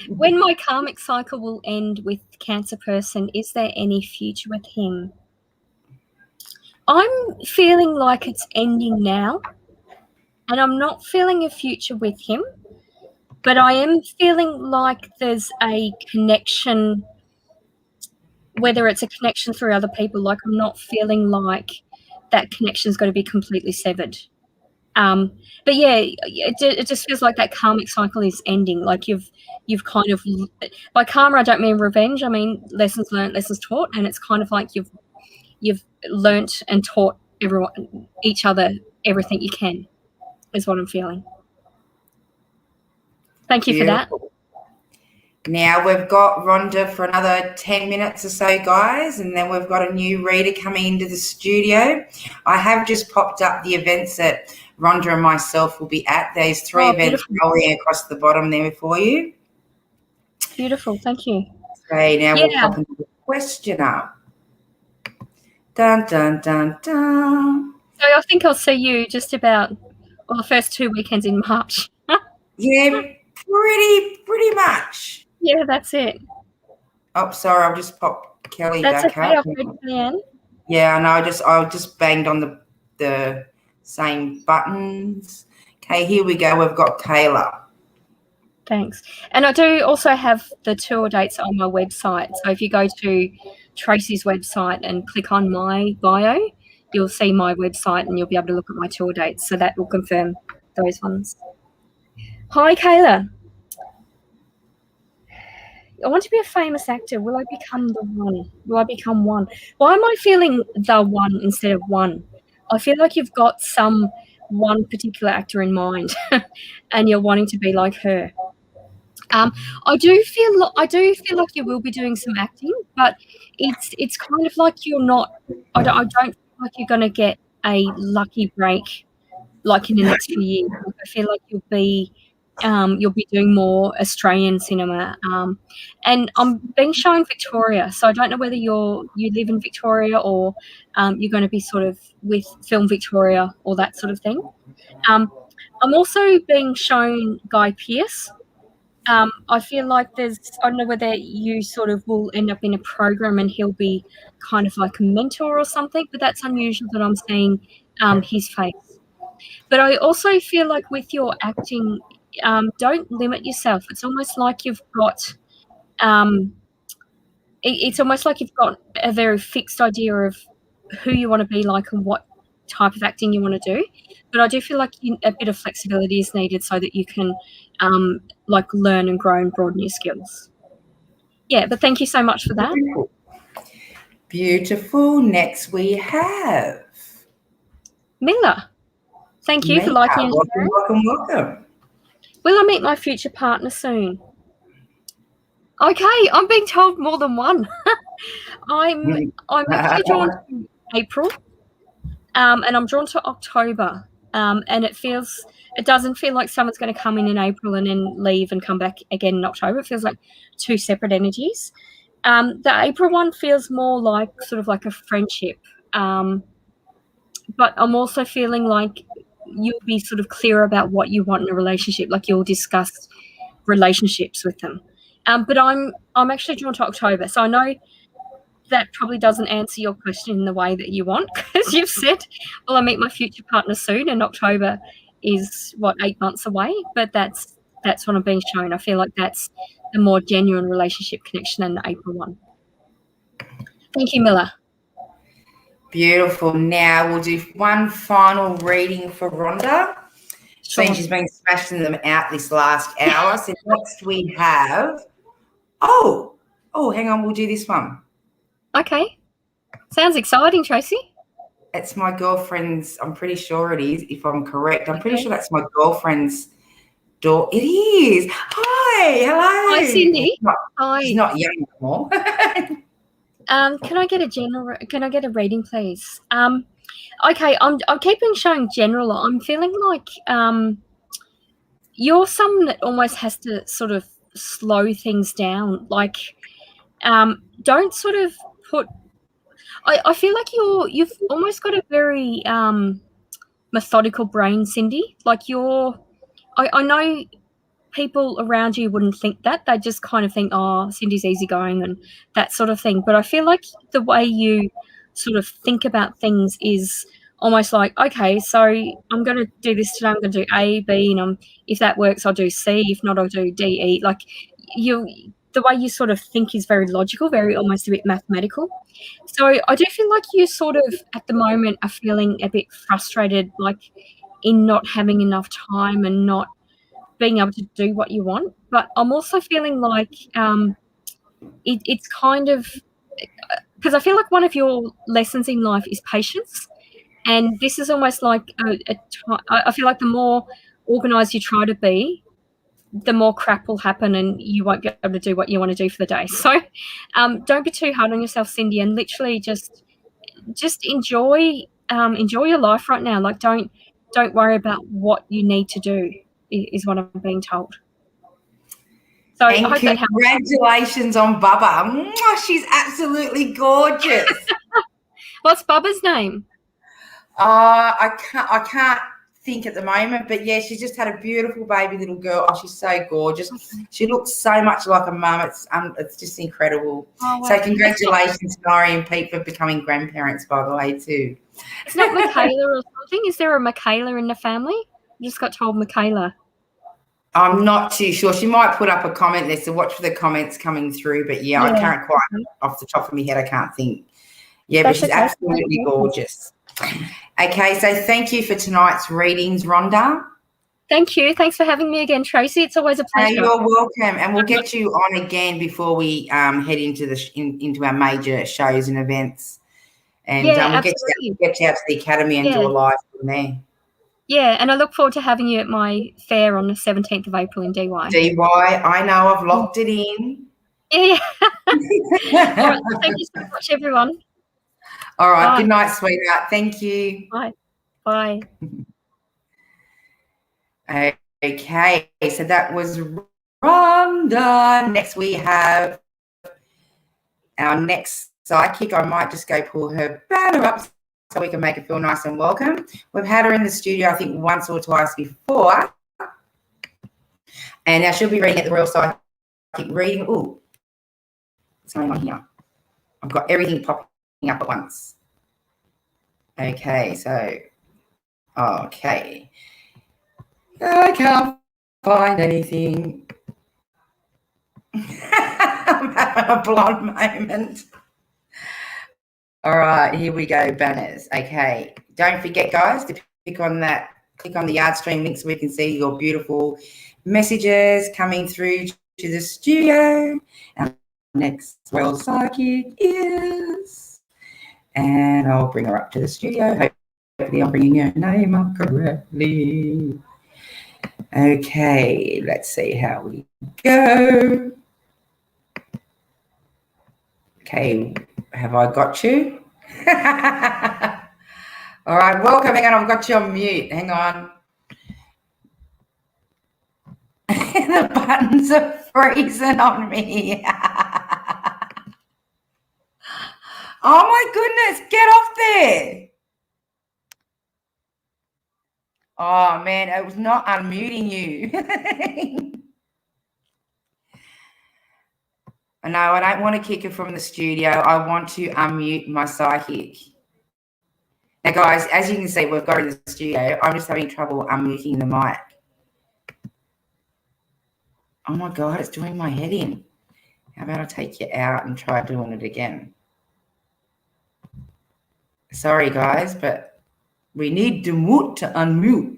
When my karmic cycle will end with Cancer person, is there any future with him? I'm feeling like it's ending now, and I'm not feeling a future with him, but I am feeling like there's a connection, whether it's a connection through other people. Like, I'm not feeling like that connection is going to be completely severed. But yeah, it just feels like that karmic cycle is ending. Like you've kind of, by karma I don't mean revenge, I mean lessons learned, lessons taught, and it's kind of like you've learnt and taught each other everything you can, is what I'm feeling. Thank you for that. Now we've got Rhonda for another 10 minutes or so, guys, and then we've got a new reader coming into the studio. I have just popped up the events that Rhonda and myself will be at. There's 3 events rolling across the bottom there for you. Beautiful, thank you. Okay, now we'll pop into the question up. Dun, dun, dun, dun. So I think I'll see you just about the first 2 weekends in March. Yeah, pretty much. Yeah, that's it. Oh, sorry, I'll just pop Kelly that's back okay, up. Yeah, I know. I just banged on the same buttons. Okay, here we go. We've got Kayla. Thanks. And I do also have the tour dates on my website. So if you go to Tracy's website and click on my bio, you'll see my website and you'll be able to look at my tour dates. So that will confirm those ones. Hi, Kayla. I want to be a famous actor. Will I become the one? Will I become one? Why am I feeling the one instead of one? I feel like you've got one particular actor in mind and you're wanting to be like her. I do feel like you will be doing some acting, but it's kind of like you're not. I don't feel like you're going to get a lucky break like in the next few years. Like, I feel like you'll be doing more Australian cinema. And I'm being shown Victoria, so I don't know whether you live in Victoria or you're going to be sort of with Film Victoria or that sort of thing. I'm also being shown Guy Pearce. I feel like I don't know whether you sort of will end up in a program and he'll be kind of like a mentor or something, but that's unusual that I'm seeing his face. But I also feel like with your acting, don't limit yourself. It's almost like you've got it's almost like you've got a very fixed idea of who you want to be like and what type of acting you want to do. But I do feel like a bit of flexibility is needed so that you can like learn and grow and broaden your skills. Yeah, but thank you so much for that. Beautiful. Next we have Mila. Thank you for liking and sharing. Welcome. Will I meet my future partner soon? Okay, I'm being told more than one. I'm actually drawn to April, and I'm drawn to October, and it doesn't feel like someone's going to come in April and then leave and come back again in October. It feels like 2 separate energies. The April one feels more like sort of like a friendship, but I'm also feeling like you'll be sort of clear about what you want in a relationship, like you'll discuss relationships with them. But I'm actually drawn to October, so I know that probably doesn't answer your question in the way that you want, because you've said, well, I meet my future partner soon, and October is, 8 months away, but that's what I'm being shown. I feel like that's a more genuine relationship connection than the April one. Thank you, Miller. Beautiful. Now we'll do one final reading for Rhonda. Sure. Since she's been smashing them out this last hour. So next we have, oh, hang on, we'll do this one. Okay. Sounds exciting, Tracy. It's my girlfriend's, I'm pretty sure it is, if I'm correct. I'm pretty sure that's my girlfriend's door. It is. Hi, hello. Hi, Cindy. Hi. She's not young anymore. Can I get a reading, please? Okay, I'm keeping showing general. I'm feeling like you're someone that almost has to sort of slow things down. Like, don't sort of put. I feel like you've almost got a very methodical brain, Cindy. Like I know people around you wouldn't think that. They just kind of think, oh, Cindy's easygoing and that sort of thing. But I feel like the way you sort of think about things is almost like, okay, so I'm going to do this today. I'm going to do A, B, and if that works, I'll do C. If not, I'll do D, E. Like the way you sort of think is very logical, very almost a bit mathematical. So I do feel like you sort of at the moment are feeling a bit frustrated, like in not having enough time and not being able to do what you want. But I'm also feeling like it's kind of, because I feel like one of your lessons in life is patience, and this is almost like I feel like the more organized you try to be, the more crap will happen and you won't be able to do what you want to do for the day. So don't be too hard on yourself, Cindy, and literally just enjoy your life right now. Like don't worry about what you need to do is what I'm being told. So and I hope that helps. Congratulations on Bubba. Mwah, she's absolutely gorgeous. What's Bubba's name? I can't think at the moment, but yeah, she's just had a beautiful baby little girl. Oh, she's so gorgeous. Okay. She looks so much like a mum. It's just incredible. Oh, wow. So congratulations, Nori and Pete, for becoming grandparents, by the way, too. It's not Michaela or something? Is there a Michaela in the family? I just got told Michaela. I'm not too sure. She might put up a comment there, so watch for the comments coming through. But yeah. I can't quite, off the top of my head, I can't think. Yeah, but she's absolutely gorgeous. Okay, so thank you for tonight's readings, Rhonda. Thank you. Thanks for having me again, Tracy. It's always a pleasure. You're welcome, and we'll get you on again before we head into into our major shows and events. And we'll get you out to the Academy and do a live from there. Yeah, and I look forward to having you at my fair on the 17th of April in DY. DY, I know, I've locked it in. Yeah. All right, thank you so much, everyone. All right, Good night, sweetheart. Thank you. Bye. Bye. Okay, so that was Rhonda. Next we have our next psychic. I might just go pull her banner up so we can make her feel nice and welcome. We've had her in the studio, I think, once or twice before. And now she'll be reading at the Royal Psychic reading. Ooh, what's going on here? I've got everything popping up at once. Okay, so, okay. I can't find anything. I'm having a blonde moment. All right, here we go, banners. Okay, don't forget, guys, to click on the Yardstream link so we can see your beautiful messages coming through to the studio. Our next Royal Psychic is, and I'll bring her up to the studio. Hopefully I'm bringing her name up correctly. Okay, let's see how we go. Okay, have I got you? All right, welcome. Hang on, I've got you on mute. Hang on. The buttons are freezing on me. Oh my goodness, get off there. Oh, man, it was not unmuting you. No, I don't want to kick her from the studio. I want to unmute my psychic. Now, guys, as you can see, we've got her in the studio. I'm just having trouble unmuting the mic. Oh, my God, it's doing my head in. How about I take you out and try doing it again? Sorry, guys, but we need to mute to unmute.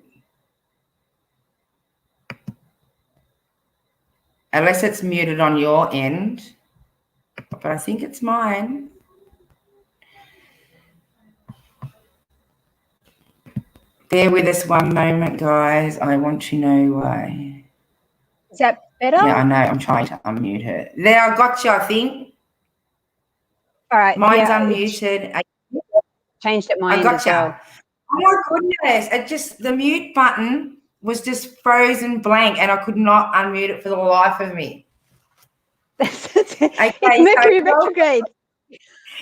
Unless it's muted on your end. But I think it's mine. Bear with us one moment, guys. I want to know why. Is that better? Yeah, I know. I'm trying to unmute her. There, I got you, I think. All right. Mine's unmuted. Changed at my end as well. Oh, my goodness. It just, the mute button was just frozen blank, and I could not unmute it for the life of me. Okay, it's Mercury retrograde.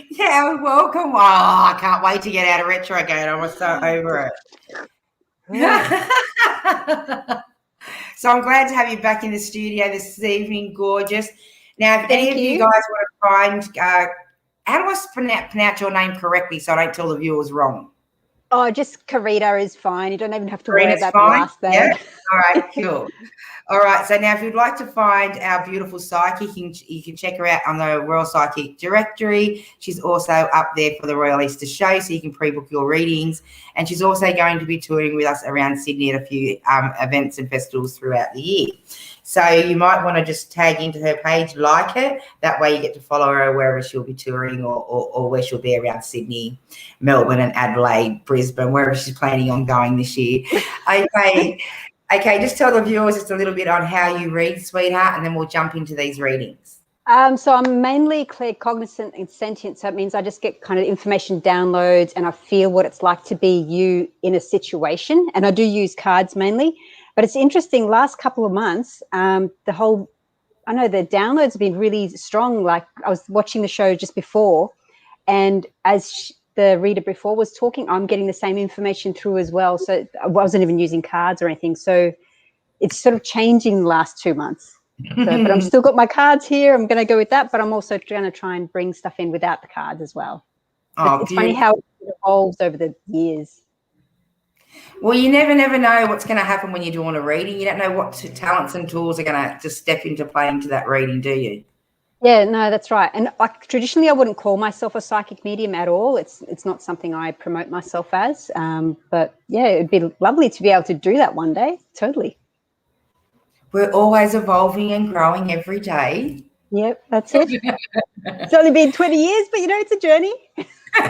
Yeah, welcome. Oh, I can't wait to get out of retrograde. I was so over it. So I'm glad to have you back in the studio this evening, gorgeous. Now, if any of you guys want to find, how do I pronounce your name correctly so I don't tell the viewers wrong? Oh, just Carita is fine. You don't even have to worry about the last name. Yeah? All right, cool. All right, so now if you'd like to find our beautiful psychic, you can check her out on the Royal Psychic Directory. She's also up there for the Royal Easter Show, so you can pre-book your readings. And she's also going to be touring with us around Sydney at a few events and festivals throughout the year. So you might want to just tag into her page, like her. That way you get to follow her wherever she'll be touring or where she'll be around Sydney, Melbourne and Adelaide, Brisbane, wherever she's planning on going this year. Okay, just tell the viewers just a little bit on how you read, sweetheart, and then we'll jump into these readings. So I'm mainly claircognizant and sentient, so it means I just get kind of information downloads and I feel what it's like to be you in a situation. And I do use cards mainly. But it's interesting, last couple of months, the downloads have been really strong. Like I was watching the show just before, and as the reader before was talking, I'm getting the same information through as well. So I wasn't even using cards or anything. So it's sort of changing the last 2 months. So, but I've still got my cards here. I'm going to go with that, but I'm also going to try and bring stuff in without the cards as well. Oh, it's funny how it evolves over the years. Well, you never know what's going to happen when you're doing a reading. You don't know what talents and tools are going to just step into play into that reading, do you? Yeah, no, that's right. And like traditionally, I wouldn't call myself a psychic medium at all. It's not something I promote myself as. But yeah, it'd be lovely to be able to do that one day. Totally. We're always evolving and growing every day. Yep, that's it. It's only been 20 years, but it's a journey.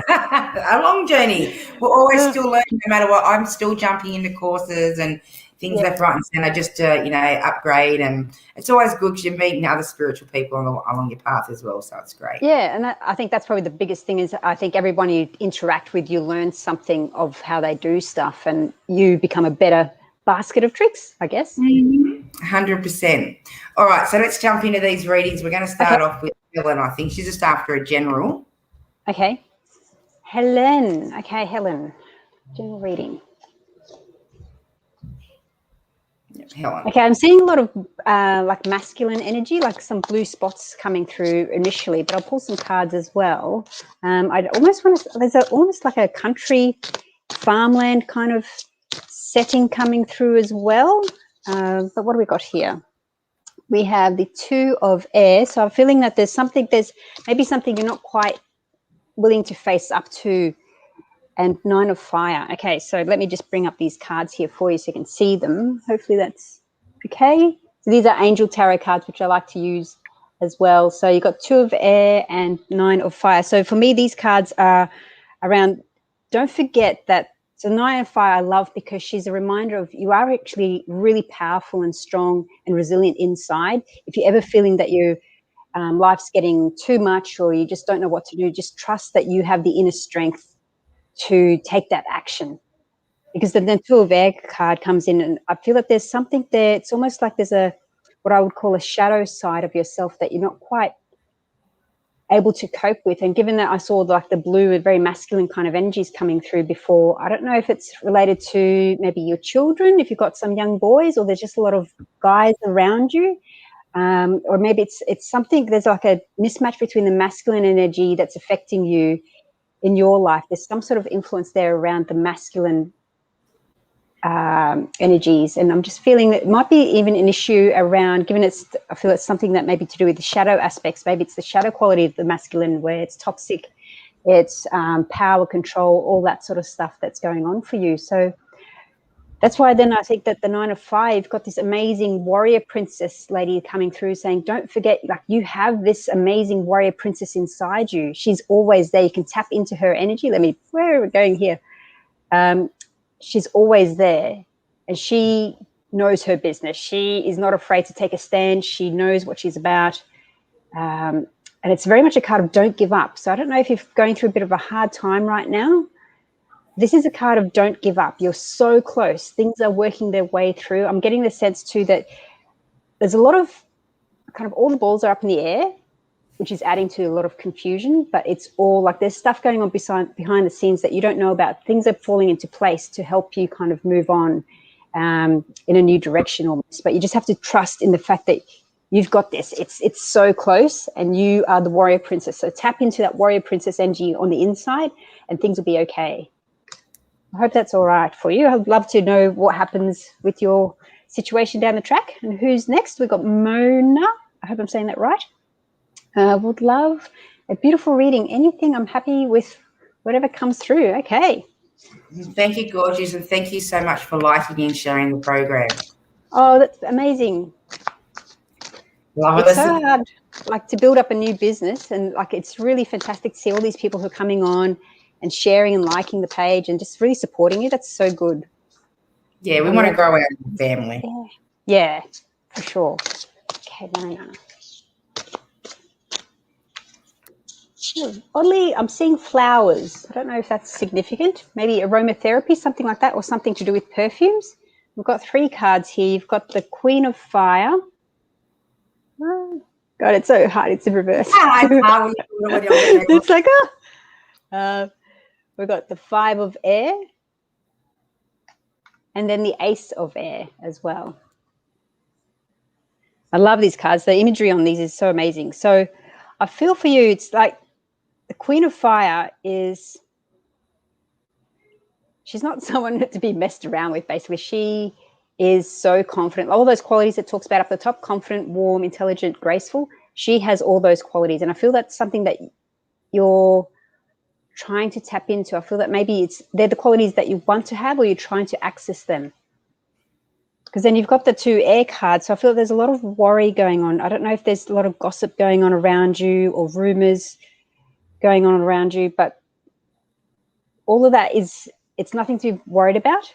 A long journey. We're always still learning, no matter what. I'm still jumping into courses and things left, right, and centre just to upgrade. And it's always good because you're meeting other spiritual people along your path as well. So it's great. Yeah, and I think that's probably the biggest thing is I think everyone you interact with, you learn something of how they do stuff, and you become a better basket of tricks, I guess. 100%. All right, so let's jump into these readings. We're going to start off with Helen. I think she's just after a general. Okay. Helen. Okay, Helen. General reading. Yep, Helen. Okay, I'm seeing a lot of like masculine energy, like some blue spots coming through initially, but I'll pull some cards as well. I almost want to, there's almost like a country farmland kind of setting coming through as well. But what do we got here? We have the Two of Air. So I'm feeling that there's maybe something you're not quite willing to face up to, and Nine of Fire. Okay, so let me just bring up these cards here for you so you can see them. Hopefully that's okay. So these are Angel Tarot cards, which I like to use as well. So you've got Two of Air and Nine of Fire. So for me, these cards are around, don't forget that. So Nine of Fire I love because she's a reminder of you are actually really powerful and strong and resilient inside. If you're ever feeling that your life's getting too much or you just don't know what to do, just trust that you have the inner strength to take that action. Because the Two of Air card comes in and I feel that there's something there. It's almost like there's what I would call a shadow side of yourself that you're not quite able to cope with. And given that I saw like the blue and very masculine kind of energies coming through before, I don't know if it's related to maybe your children, if you've got some young boys, or there's just a lot of guys around you, or maybe it's something, there's like a mismatch between the masculine energy that's affecting you in your life. There's some sort of influence there around the masculine energies, and I'm just feeling that it might be even an issue around, given I feel it's something that may be to do with the shadow aspects. Maybe it's the shadow quality of the masculine, where it's toxic, it's power, control, all that sort of stuff that's going on for you. So that's why then I think that the 9 of 5 got this amazing warrior princess lady coming through saying, don't forget, like, you have this amazing warrior princess inside you. She's always there. You can tap into her energy. Where are we going here? She's always there, and she knows her business. She is not afraid to take a stand. She knows what she's about. And it's very much a card of don't give up. So I don't know if you're going through a bit of a hard time right now. This is a card of don't give up. You're so close. Things are working their way through. I'm getting the sense too that there's a lot of kind of all the balls are up in the air, which is adding to a lot of confusion, but it's all like there's stuff going on behind the scenes that you don't know about. Things are falling into place to help you kind of move on in a new direction almost. But you just have to trust in the fact that you've got this. It's so close, and you are the warrior princess. So tap into that warrior princess energy on the inside, and things will be okay. I hope that's all right for you. I'd love to know what happens with your situation down the track. And who's next? We've got Mona. I hope I'm saying that right. Would love a beautiful reading. Anything, I'm happy with whatever comes through. Okay. Thank you, gorgeous, and thank you so much for liking and sharing the program. Oh, that's amazing. It's so hard, like, to build up a new business, and like it's really fantastic to see all these people who are coming on and sharing and liking the page and just really supporting you. That's so good. Yeah, we want to grow our family. Yeah, for sure. Okay, Mona. Oddly, I'm seeing flowers. I don't know if that's significant. Maybe aromatherapy, something like that, or something to do with perfumes. We've got 3 cards here. You've got the Queen of Fire. Oh, God, it's so hard. It's in reverse. It's like, we've got the 5 of Air, and then the Ace of Air as well. I love these cards. The imagery on these is so amazing. So I feel for you, it's like, the Queen of Fire she's not someone to be messed around with, basically. She is so confident. All those qualities it talks about up the top, confident, warm, intelligent, graceful. She has all those qualities. And I feel that's something that you're trying to tap into. I feel that maybe they're the qualities that you want to have, or you're trying to access them. Because then you've got the 2 air cards. So I feel there's a lot of worry going on. I don't know if there's a lot of gossip going on around you, or rumors going on around you, but all of that it's nothing to be worried about,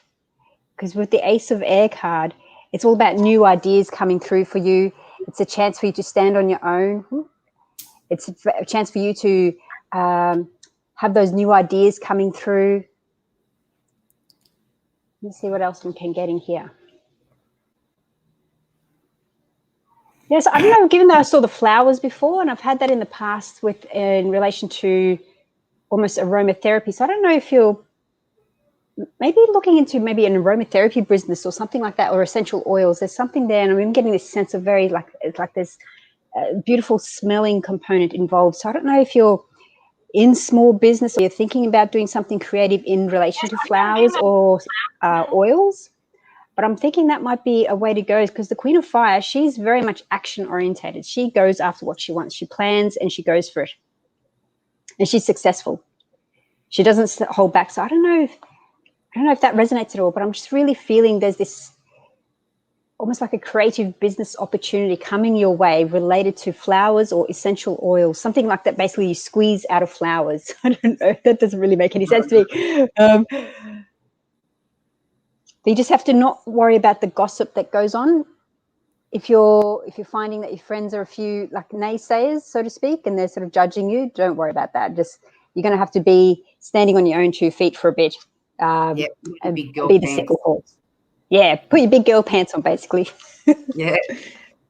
because with the Ace of Air card, it's all about new ideas coming through for you. It's a chance for you to stand on your own. It's a chance for you to have those new ideas coming through. Let me see what else we can get in here. Yes, I don't know, given that I saw the flowers before, and I've had that in the past in relation to almost aromatherapy. So I don't know if you're maybe looking into maybe an aromatherapy business or something like that, or essential oils. There's something there, and I'm getting this sense of very it's like there's a beautiful smelling component involved. So I don't know if you're in small business, or you're thinking about doing something creative in relation to flowers or oils. But I'm thinking that might be a way to go, because the Queen of Fire, she's very much action orientated. She goes after what she wants. She plans and she goes for it. And she's successful. She doesn't hold back. So I don't know if that resonates at all, but I'm just really feeling there's this almost like a creative business opportunity coming your way related to flowers or essential oils, something like that. Basically, you squeeze out of flowers. I don't know. That doesn't really make any sense to me. But you just have to not worry about the gossip that goes on. If you're finding that your friends are a few like naysayers, so to speak, and they're sort of judging you, don't worry about that. You're going to have to be standing on your own 2 feet for a bit, and be the single horse. Yeah, put your big girl pants on, basically. Yeah.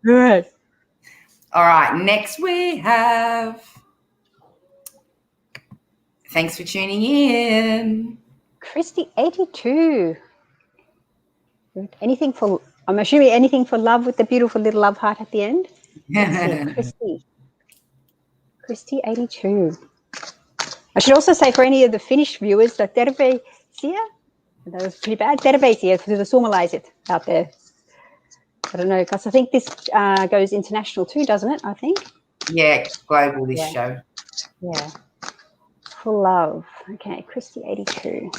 Right. All right. Next we have Thanks for tuning in. Christy 82. Anything for, I'm assuming anything for love with the beautiful little love heart at the end. Let's see, Christy 82. I should also say for any of the Finnish viewers that terve here, that was pretty bad, terve here, to the suomalaiset out there. I don't know, because I think this goes international too, doesn't it? I think. Yeah, global this show. Yeah. For love. Okay, Christy 82.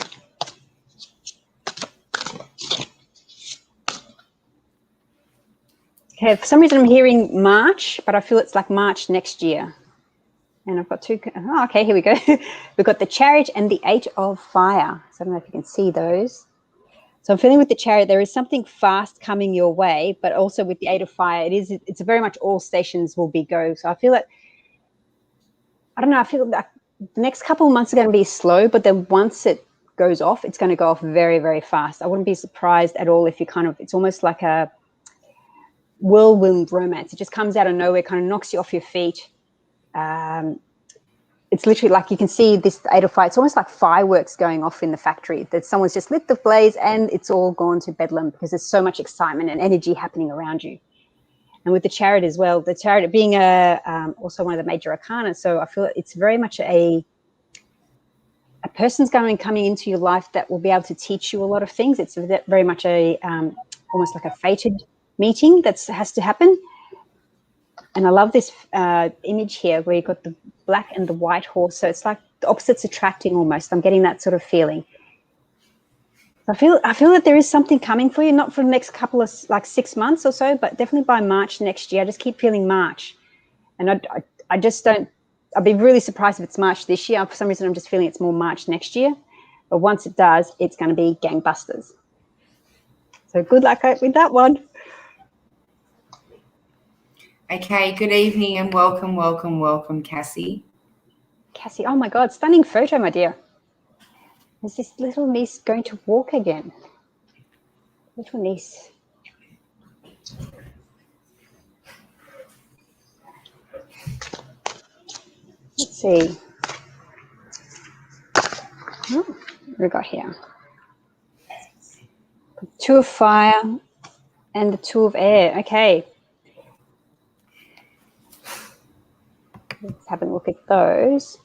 Okay, for some reason I'm hearing March, but I feel it's like March next year. And I've got two. Oh, okay, here we go. We've got the Chariot and the 8 of Fire. So I don't know if you can see those. So I'm feeling with the Chariot, there is something fast coming your way, but also with the 8 of Fire, it's very much all stations will be go. So I feel that, I don't know, I feel like the next couple of months are going to be slow, but then once it goes off, it's going to go off very, very fast. I wouldn't be surprised at all if you it's almost like a whirlwind romance. It just comes out of nowhere, kind of knocks you off your feet. It's literally like you can see this 8 of Fire. It's almost like fireworks going off in the factory, that someone's just lit the blaze and it's all gone to bedlam because there's so much excitement and energy happening around you. And with the Chariot as well, the Chariot being also one of the major arcana, so I feel it's very much a person's coming into your life that will be able to teach you a lot of things. It's very much a almost like a fated meeting that has to happen. And I love this image here where you've got the black and the white horse. So it's like the opposites attracting almost. I'm getting that sort of feeling. I feel that there is something coming for you, not for the next couple of, like 6 months or so, but definitely by March next year. I just keep feeling March. And I just don't, I'd be really surprised if it's March this year. For some reason, I'm just feeling it's more March next year. But once it does, it's going to be gangbusters. So good luck with that one. Okay, good evening and welcome, Cassie. Cassie, oh my God, stunning photo, my dear. Is this little niece going to walk again? Little niece. Let's see. Oh, what we got here? 2 of Fire and the 2 of Air. Okay. Let's have a look at those.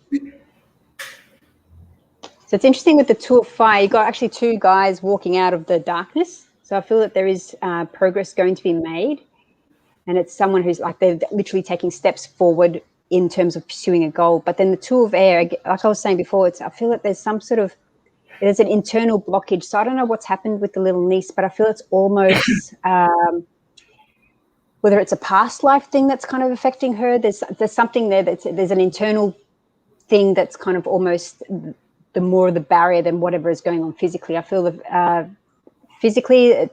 So it's interesting with the 2 of Fire, you've got actually 2 guys walking out of the darkness. So I feel that there is progress going to be made. And it's someone who's like, they're literally taking steps forward in terms of pursuing a goal. But then the 2 of Air, like I was saying before, I feel that there's some sort of, there's an internal blockage. So I don't know what's happened with the little niece, but I feel it's almost, whether it's a past life thing that's kind of affecting her, there's something there there's an internal thing that's kind of almost the more the barrier than whatever is going on physically. I feel that physically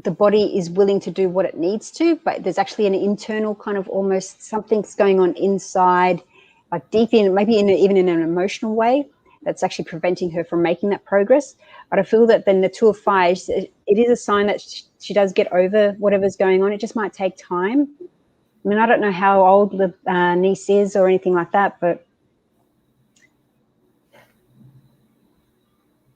the body is willing to do what it needs to, but there's actually an internal kind of almost something's going on inside, like deep in, maybe even in an emotional way, that's actually preventing her from making that progress. But I feel that then the 2 of Fire, it is a sign that she does get over whatever's going on. It just might take time. I mean, I don't know how old the niece is or anything like that, but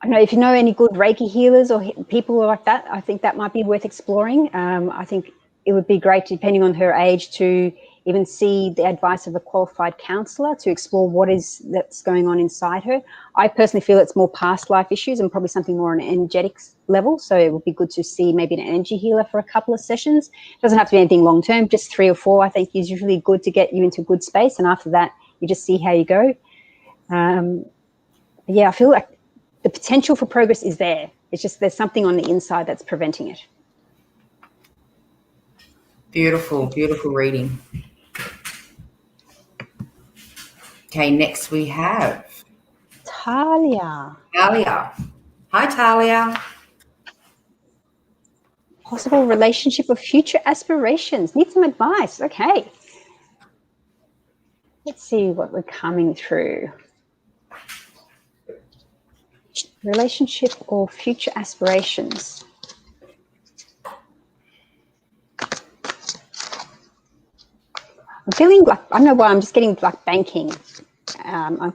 I don't know if you know any good Reiki healers or people like that. I think that might be worth exploring. I think it would be great, depending on her age, to even see the advice of a qualified counsellor to explore what is that's going on inside her. I personally feel it's more past life issues and probably something more on an energetics level. So it would be good to see maybe an energy healer for a couple of sessions. It doesn't have to be anything long term, just 3 or 4 I think is usually good to get you into good space. And after that, you just see how you go. Yeah, I feel like the potential for progress is there. It's just there's something on the inside that's preventing it. Beautiful, beautiful reading. Okay, next we have Talia. Talia. Hi, Talia. Possible relationship or future aspirations. Need some advice. Okay. Let's see what we're coming through. Relationship or future aspirations. I'm feeling like, I don't know why, I'm just getting like banking.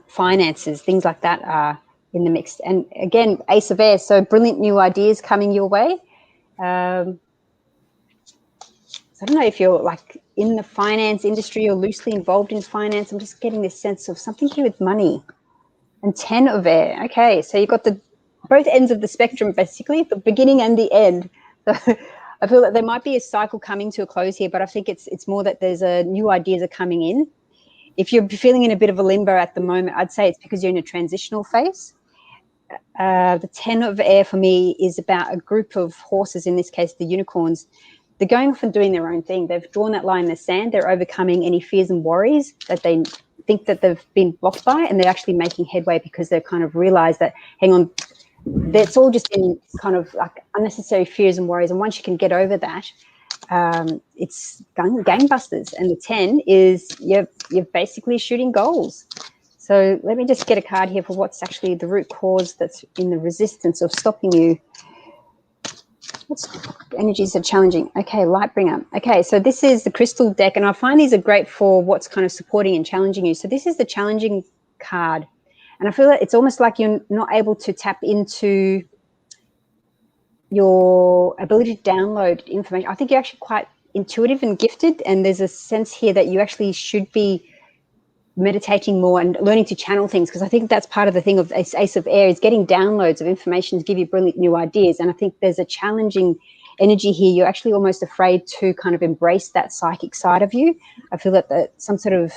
finances, things like that are in the mix. And again, Ace of Air, so brilliant new ideas coming your way. So I don't know if you're like in the finance industry or loosely involved in finance. I'm just getting this sense of something to do with money. And 10 of Air. Okay, so you've got the both ends of the spectrum, basically, the beginning and the end. So I feel that there might be a cycle coming to a close here, but I think it's more that there's new ideas are coming in. If you're feeling in a bit of a limbo at the moment, I'd say it's because you're in a transitional phase. The 10 of Air for me is about a group of horses, in this case, the unicorns. They're going off and doing their own thing. They've drawn that line in the sand. They're overcoming any fears and worries that they think that they've been blocked by, and they're actually making headway because they've kind of realized that, hang on, that's all just in kind of like unnecessary fears and worries. And once you can get over that, it's gangbusters. And the 10 is you're basically shooting goals. So let me just get a card here for what's actually the root cause that's in the resistance of stopping you. What's energies are challenging? Okay, Lightbringer. Okay, so this is the crystal deck, and I find these are great for what's kind of supporting and challenging you. So this is the challenging card, and I feel that it's almost like you're not able to tap into your ability to download information. I think you're actually quite intuitive and gifted, and there's a sense here that you actually should be meditating more and learning to channel things, because I think that's part of the thing of Ace of Air is getting downloads of information to give you brilliant new ideas. And I think there's a challenging energy here. You're actually almost afraid to kind of embrace that psychic side of you. I feel that some sort of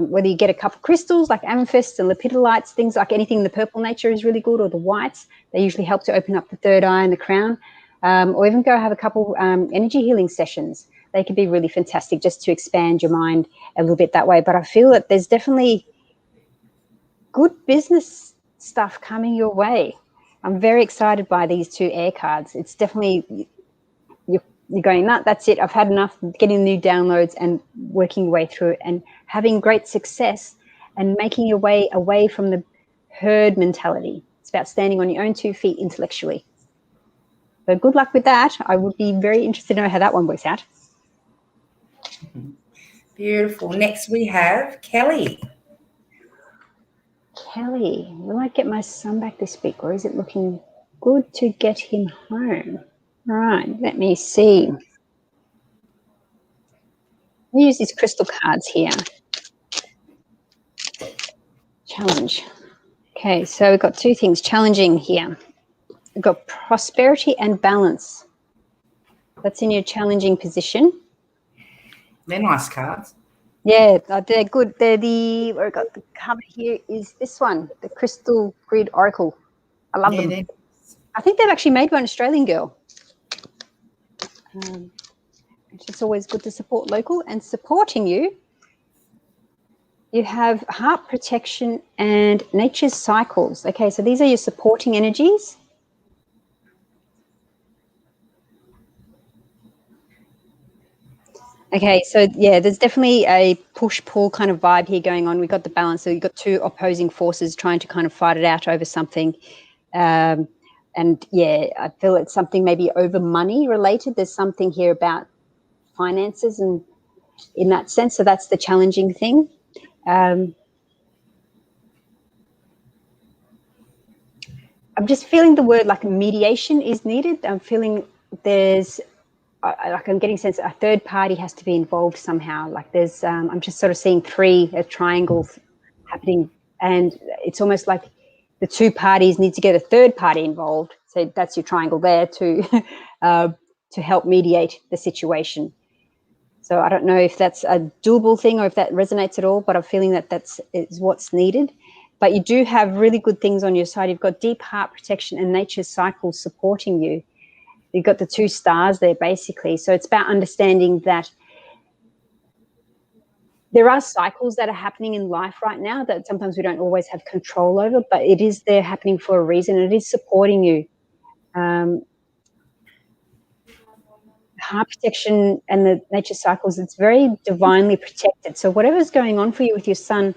whether you get a couple of crystals like amethysts and lepidolites, things like anything in the purple nature is really good, or the whites. They usually help to open up the third eye and the crown, or even go have a couple energy healing sessions. They can be really fantastic just to expand your mind a little bit that way. But I feel that there's definitely good business stuff coming your way. I'm very excited by these two air cards. It's definitely, you're going, nah, that's it. I've had enough, getting new downloads and working your way through it and having great success and making your way away from the herd mentality. It's about standing on your own 2 feet intellectually. So good luck with that. I would be very interested to know how that one works out. Beautiful. Next we have Kelly. Kelly, will I get my son back this week, or is it looking good to get him home? All right, let me see. I'll use these crystal cards here. Challenge. Okay, so we've got 2 things challenging here. We've got prosperity and balance. That's in your challenging position. They're nice cards. Yeah, they're good. They're where I got the cover here is this one, the Crystal Grid Oracle. I love them. I think they've actually made one Australian girl. It's always good to support local. And supporting you, you have heart protection and nature's cycles. Okay, so these are your supporting energies. Okay, so yeah, there's definitely a push-pull kind of vibe here going on. We've got the balance, so you've got 2 opposing forces trying to kind of fight it out over something. And yeah, I feel it's something maybe over money related. There's something here about finances and in that sense, so that's the challenging thing. I'm just feeling the word like mediation is needed. I'm feeling there's like I'm getting a sense that a third party has to be involved somehow. Like there's, I'm just sort of seeing 3 triangles happening, and it's almost like the 2 parties need to get a third party involved. So that's your triangle there to help mediate the situation. So I don't know if that's a doable thing or if that resonates at all, but I'm feeling that is what's needed. But you do have really good things on your side. You've got deep heart protection and nature's cycles supporting you. You've got the 2 stars there, basically. So it's about understanding that there are cycles that are happening in life right now that sometimes we don't always have control over, but it is there happening for a reason. It is supporting you. Heart protection and the nature cycles, it's very divinely protected. So whatever's going on for you with your son,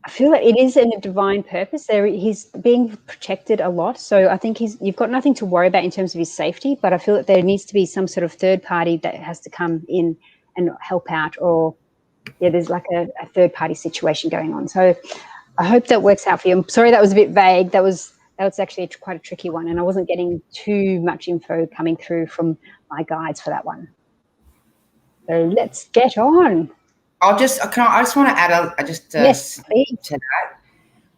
I feel that it is in a divine purpose. He's being protected a lot. So I think you've got nothing to worry about in terms of his safety, but I feel that there needs to be some sort of third party that has to come in and help out or there's like a third party situation going on. So I hope that works out for you. I'm sorry that was a bit vague. That was actually quite a tricky one, and I wasn't getting too much info coming through from my guides for that one. So let's get on. I just want to add yes, please. to that.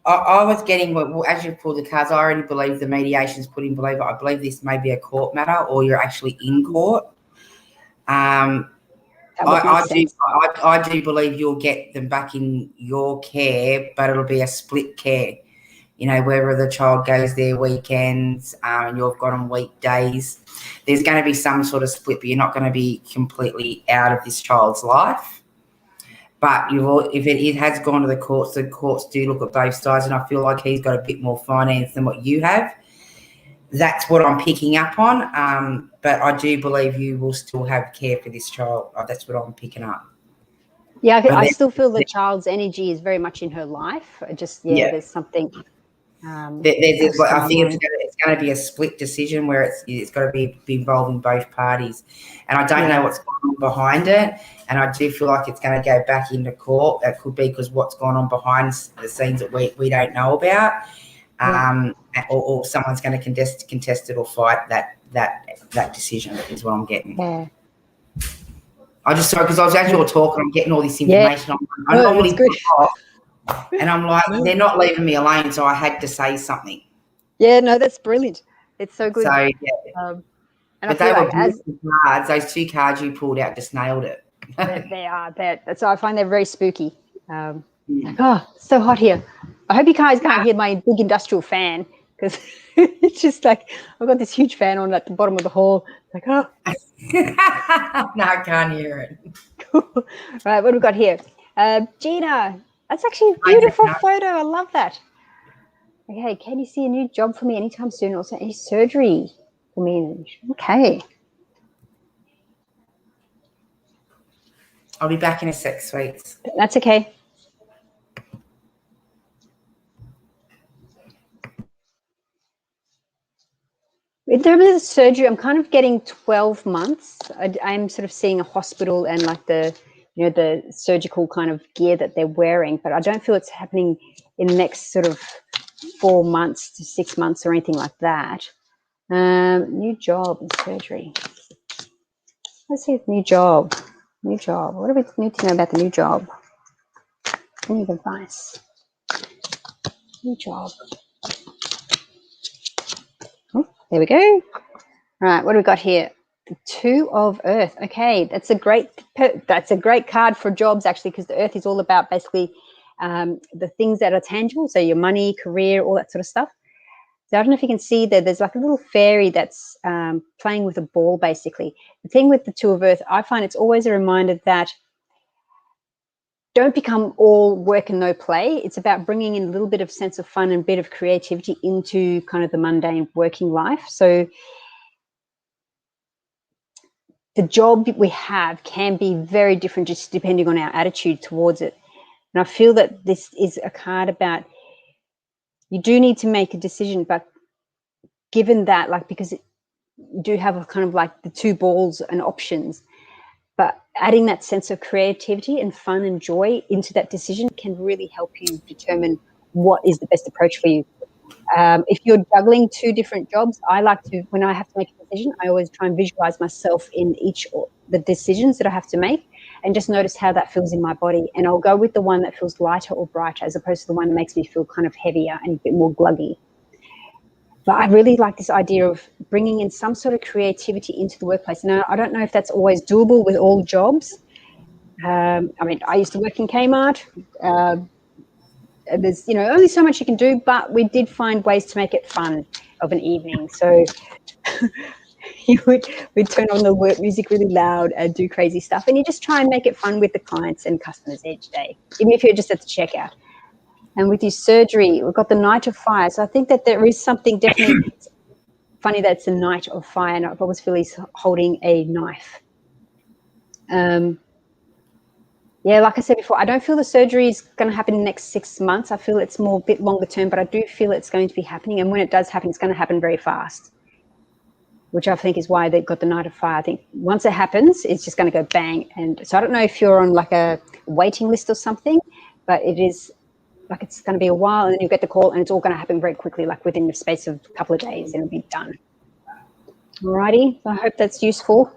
I was getting, as you pulled the cards, I already believe the mediation's put in believe. I believe this may be a court matter, or you're actually in court. I do believe you'll get them back in your care, but it'll be a split care. You know, wherever the child goes there weekends, and you've got on weekdays, there's going to be some sort of split, but you're not going to be completely out of this child's life. But if it has gone to the courts do look at both sides, and I feel like he's got a bit more finance than what you have. That's what I'm picking up on. But I do believe you will still have care for this child. That's what I'm picking up. Yeah, I still feel the child's energy is very much in her life. There's something. I think it's going to be a split decision where it's got to be involving both parties, and I don't know what's going on behind it, and I do feel like it's going to go back into court. That could be because what's going on behind the scenes that we don't know about, or someone's going to contest it or fight that decision is what I'm getting. Yeah. I just sorry because I was as you were talking, I'm getting all this information. Yeah. I'm normally off. And I'm like, they're not leaving me alone, so I had to say something. Yeah, no, that's brilliant. It's so good. So, yeah. And but they were beautiful cards. Those 2 cards you pulled out just nailed it. They are. So I find they're very spooky. So hot here. I hope you guys can't hear my big industrial fan, because it's just like I've got this huge fan on at the bottom of the hall. Like, no, I can't hear it. Cool. Right, what do we got here? Gina. That's actually a beautiful photo. I love that. Okay, can you see a new job for me anytime soon? Also, any surgery for me? Okay. I'll be back in a sec, sweets. That's okay. In terms of the surgery, I'm kind of getting 12 months. I'm sort of seeing a hospital and like the surgical kind of gear that they're wearing, but I don't feel it's happening in the next sort of 4 months to 6 months or anything like that. New job and surgery. Let's see, new job. What do we need to know about the new job? Any advice? New job. Oh, there we go. All right, what do we got here? The 2 of Earth. Okay, that's a great card for jobs, actually, because the Earth is all about basically the things that are tangible, so your money, career, all that sort of stuff. So I don't know if you can see there's like a little fairy that's playing with a ball, basically. The thing with the 2 of Earth, I find it's always a reminder that don't become all work and no play. It's about bringing in a little bit of sense of fun and a bit of creativity into kind of the mundane working life. So the job we have can be very different just depending on our attitude towards it. And I feel that this is a card about you do need to make a decision, but given that, like, because you do have a kind of like the 2 balls and options, but adding that sense of creativity and fun and joy into that decision can really help you determine what is the best approach for you. If you're juggling 2 different jobs, I like to, when I have to make a decision, I always try and visualize myself in each of the decisions that I have to make and just notice how that feels in my body. And I'll go with the one that feels lighter or brighter as opposed to the one that makes me feel kind of heavier and a bit more gluggy. But I really like this idea of bringing in some sort of creativity into the workplace. Now, I don't know if that's always doable with all jobs. I mean, I used to work in Kmart. There's, only so much you can do, but we did find ways to make it fun of an evening. So we'd turn on the work music really loud and do crazy stuff. And you just try and make it fun with the clients and customers each day, even if you're just at the checkout. And with your surgery, we've got the Knight of Fire. So I think that there is something definitely funny that's a Knight of Fire. And I always feel he's holding a knife. Yeah, like I said before, I don't feel the surgery is going to happen in the next 6 months. I feel it's more a bit longer term, but I do feel it's going to be happening. And when it does happen, it's going to happen very fast. which I think is why they've got the Knight of Fire. I think once it happens, it's just going to go bang. And so I don't know if you're on like a waiting list or something, but it is like it's going to be a while, and then you get the call, and it's all going to happen very quickly, like within the space of a couple of days, it'll be done. Alrighty, I hope that's useful.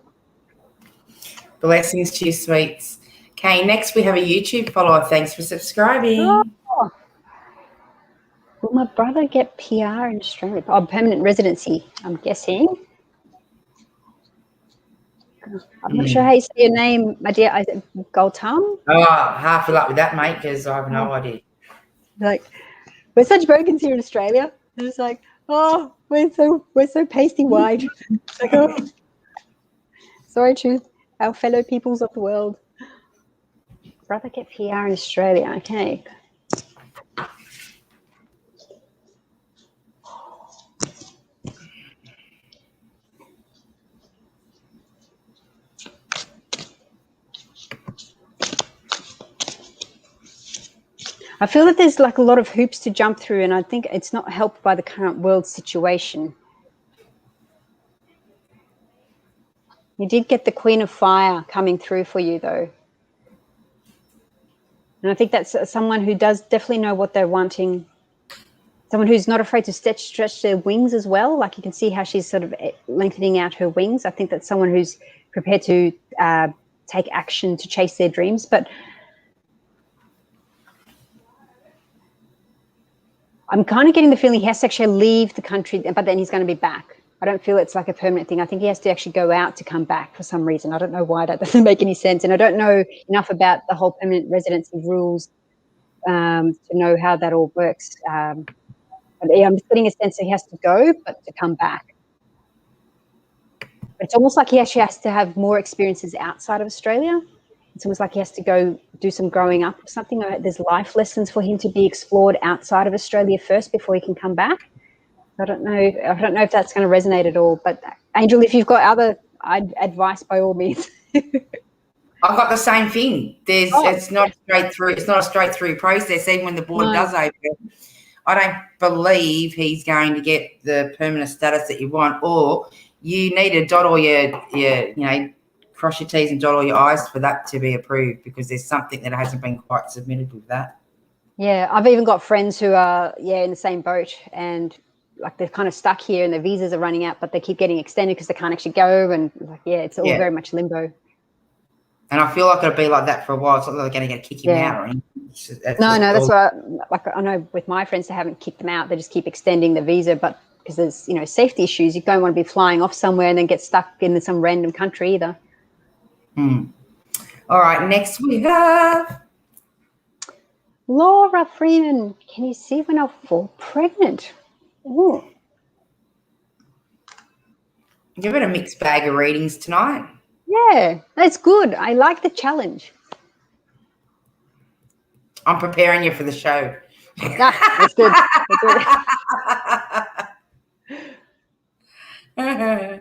Blessings to you, sweets. Okay, next we have a YouTube follower. Thanks for subscribing. Oh. Will my brother get PR in Australia? Oh, permanent residency, I'm guessing. I'm not sure how you say your name, my dear. Is it Gautam? Oh, half a luck with that, mate, because I have no idea. Like, we're such bogans here in Australia. And it's like, oh, we're so pasty white. It's like, oh, sorry to our fellow peoples of the world. Brother get PR in Australia. Okay. I feel that there's like a lot of hoops to jump through, and I think it's not helped by the current world situation. You did get the Queen of Fire coming through for you, though. And I think that's someone who does definitely know what they're wanting. Someone who's not afraid to stretch their wings as well. Like you can see how she's sort of lengthening out her wings. I think that's someone who's prepared to take action to chase their dreams. But I'm kind of getting the feeling he has to actually leave the country, but then he's going to be back. I don't feel it's like a permanent thing. I think he has to actually go out to come back for some reason. I don't know why. That doesn't make any sense. And I don't know enough about the whole permanent residency rules to know how that all works. But yeah, I'm just getting a sense that he has to go, but to come back. But it's almost like he actually has to have more experiences outside of Australia. It's almost like he has to go do some growing up or something. There's life lessons for him to be explored outside of Australia first before he can come back. I don't know if that's going to resonate at all. But Angel, if you've got other advice, by all means. I've got the same thing. It's not straight through. It's not a straight through process. Even when the board does open, I don't believe he's going to get the permanent status that you want. Or you need to dot all your cross your T's and dot all your I's for that to be approved, because there's something that hasn't been quite submitted with that. Yeah, I've even got friends who are in the same boat, and like they're kind of stuck here and their visas are running out, but they keep getting extended because they can't actually go, and it's all very much limbo. And I feel like it'll be like that for a while. It's not like they're going to kick him out or anything. That's what I know with my friends. They haven't kicked them out. They just keep extending the visa, but because there's safety issues, you don't want to be flying off somewhere and then get stuck in some random country either. All right, next we have Laura Freeman. Can you see when I'll fall pregnant? Ooh. Give it a mixed bag of readings tonight. Yeah, that's good. I like the challenge. I'm preparing you for the show. That's good. That's good.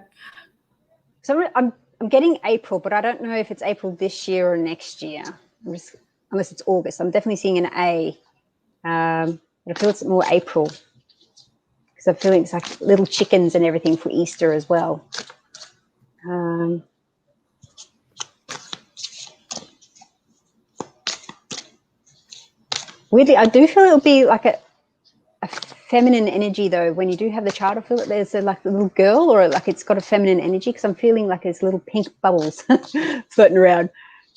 So I'm getting April, but I don't know if it's April this year or next year. Unless it's August. I'm definitely seeing an A. But I feel it's more April, because I'm feeling it's like little chickens and everything for Easter as well. Weirdly, I do feel it'll be like a feminine energy, though. When you do have the child, I feel that there's like a little girl, or like it's got a feminine energy, because I'm feeling like there's little pink bubbles floating around.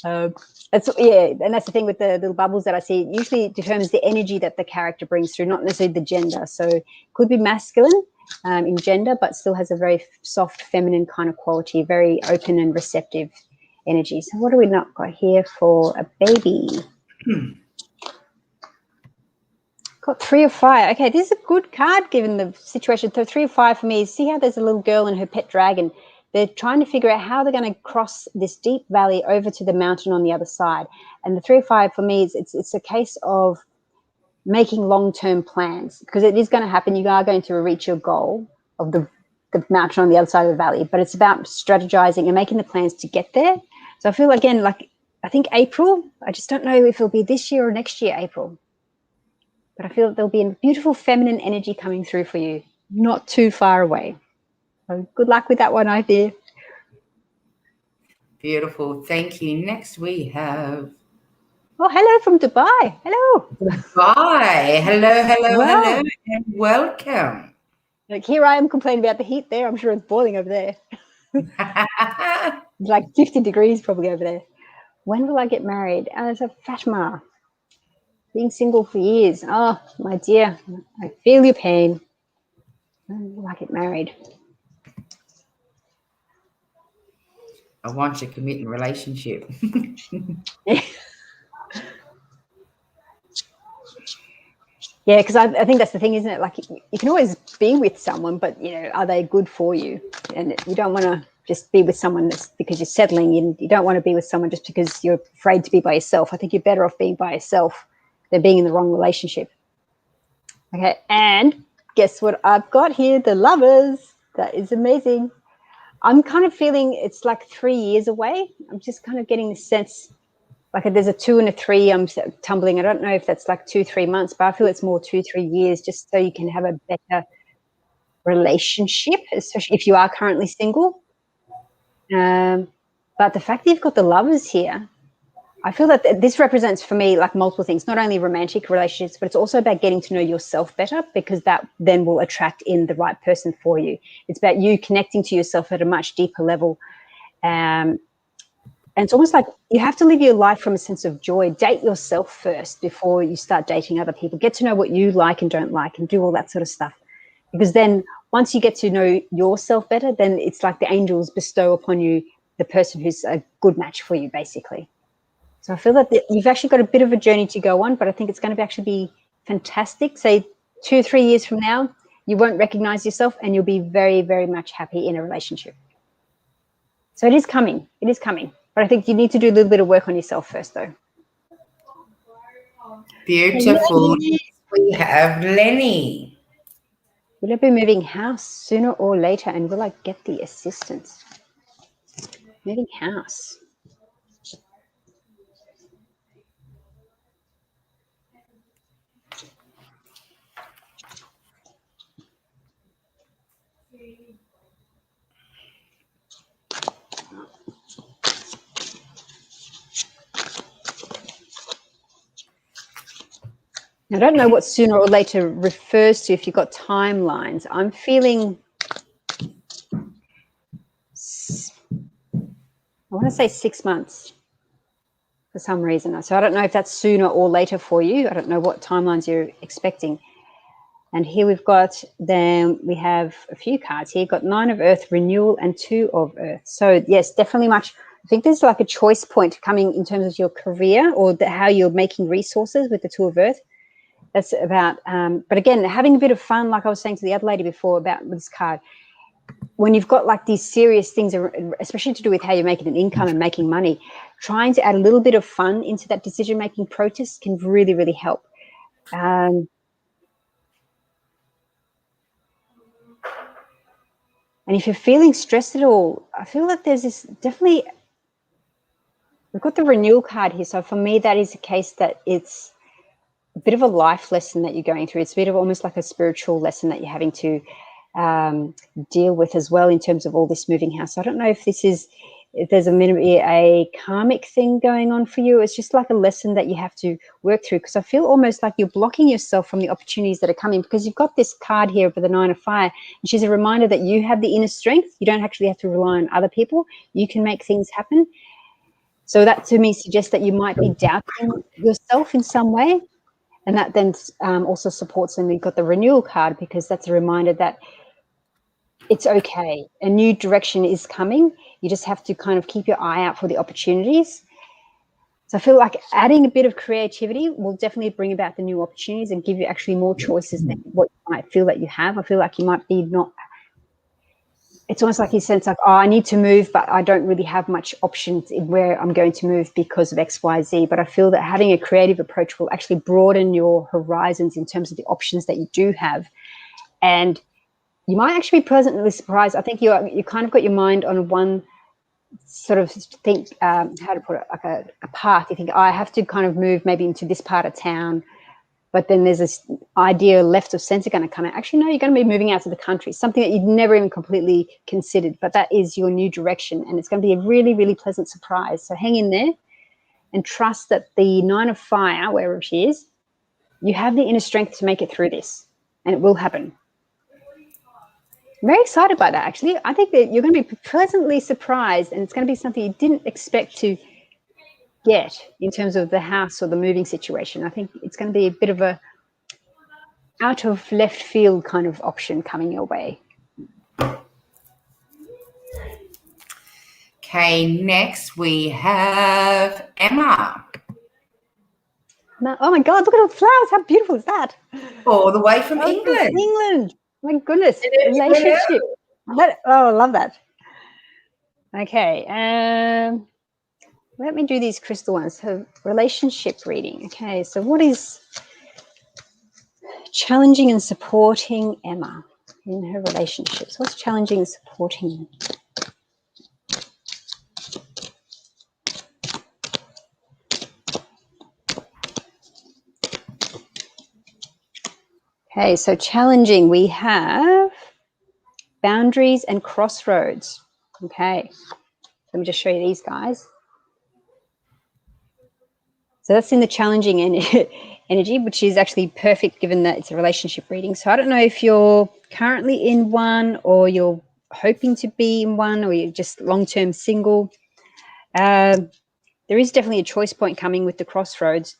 And that's the thing with the little bubbles that I see. It usually determines the energy that the character brings through, not necessarily the gender. So it could be masculine in gender, but still has a very soft feminine kind of quality, very open and receptive energy. So what do we not got here for a baby? Got 3 of Fire. Okay, this is a good card given the situation. So 3 of Fire for me is, see how there's a little girl and her pet dragon. They're trying to figure out how they're going to cross this deep valley over to the mountain on the other side. And the 3 of Fire for me is it's a case of making long-term plans, because it is going to happen. You are going to reach your goal of the mountain on the other side of the valley, but it's about strategizing and making the plans to get there. So I feel, again, like I think April. I just don't know if it'll be this year or next year, April. But I feel that there'll be a beautiful feminine energy coming through for you, not too far away. So good luck with that one, I fear. Beautiful. Thank you. Next we have... Oh, hello from Dubai. Hello. Dubai. Hello, hello, Wow. hello, and welcome. Like here I am complaining about the heat there. I'm sure it's boiling over there. It's like 50 degrees probably over there. When will I get married? As a Fatma. Being single for years. Oh, my dear, I feel your pain. When will I get married? I want you to commit in a relationship. Yeah, because I think that's the thing, isn't it? Like you can always be with someone, but are they good for you? And you don't want to just be with someone that's because you're settling in. You don't want to be with someone just because you're afraid to be by yourself. I think you're better off being by yourself than being in the wrong relationship. Okay, and guess what I've got here? The Lovers. That is amazing. I'm kind of feeling it's like 3 years away. I'm just kind of getting the sense like there's a 2 and a 3. I'm tumbling. I don't know if that's like 2-3 months, but I feel it's more 2-3 years, just so you can have a better relationship, especially if you are currently single. But the fact that you've got the Lovers here, I feel that this represents for me like multiple things, not only romantic relationships, but it's also about getting to know yourself better, because that then will attract in the right person for you. It's about you connecting to yourself at a much deeper level. And it's almost like you have to live your life from a sense of joy. Date yourself first before you start dating other people. Get to know what you like and don't like and do all that sort of stuff. Because then once you get to know yourself better, then it's like the angels bestow upon you the person who's a good match for you, basically. So I feel that you've actually got a bit of a journey to go on, but I think it's going to actually be fantastic. Say 2-3 years from now, you won't recognize yourself and you'll be very, very much happy in a relationship. So it is coming. It is coming. But I think you need to do a little bit of work on yourself first, though. Beautiful. We have Lenny. Will I be moving house sooner or later, and will I get the assistance? Moving house. I don't know what sooner or later refers to if you've got timelines. I'm feeling, I want to say 6 months for some reason. So I don't know if that's sooner or later for you. I don't know what timelines you're expecting. And here we've got, then we have a few cards here. Got 9 of Earth, Renewal, and 2 of Earth. So yes, definitely much. I think there's like a choice point coming in terms of your career or how you're making resources with the 2 of Earth. That's about, but again, having a bit of fun, like I was saying to the other lady before about this card, when you've got like these serious things, especially to do with how you're making an income and making money, trying to add a little bit of fun into that decision-making process can really, really help. And if you're feeling stressed at all, I feel that there's this definitely, we've got the renewal card here. So for me, that is a case that it's a bit of a life lesson that you're going through. It's a bit of almost like a spiritual lesson that you're having to deal with as well in terms of all this moving house. So I don't know if there's a karmic thing going on for you. It's just like a lesson that you have to work through, because I feel almost like you're blocking yourself from the opportunities that are coming, because you've got this card here for the 9 of Fire, and she's a reminder that you have the inner strength. You don't actually have to rely on other people. You can make things happen. So that to me suggests that you might be doubting yourself in some way. And that then also supports, and we've got the renewal card, because that's a reminder that it's okay. A new direction is coming. You just have to kind of keep your eye out for the opportunities. So I feel like adding a bit of creativity will definitely bring about the new opportunities and give you actually more choices than what you might feel that you have. I feel like you might be not, it's almost like you sense like, oh, I need to move, but I don't really have much options in where I'm going to move because of X, Y, Z. But I feel that having a creative approach will actually broaden your horizons in terms of the options that you do have. And you might actually be pleasantly surprised. I think you kind of got your mind on one sort of think, how to put it, like a path. You think, oh, I have to kind of move maybe into this part of town But then there's this idea left of center going to come out. Actually, no, you're going to be moving out to the country, something that you'd never even completely considered, but that is your new direction. And it's going to be a really, really pleasant surprise. So hang in there and trust that the 9 of fire, wherever she is, you have the inner strength to make it through this, and it will happen. I'm very excited by that, actually. I think that you're going to be pleasantly surprised, and it's going to be something you didn't expect to get in terms of the house or the moving situation. I think it's going to be a bit of a out of left field kind of option coming your way. Okay, next we have Emma. Oh my God, look at all the flowers. How beautiful is that? All the way from England. England. My goodness. Relationship. I love that. Okay. Let me do these crystal ones. So relationship reading. Okay, so what is challenging and supporting Emma in her relationships? What's challenging and supporting? Okay, so challenging, we have boundaries and crossroads. Okay, let me just show you these guys. So that's in the challenging energy, which is actually perfect given that it's a relationship reading. So I don't know if you're currently in one, or you're hoping to be in one, or you're just long-term single. There is definitely a choice point coming with the crossroads.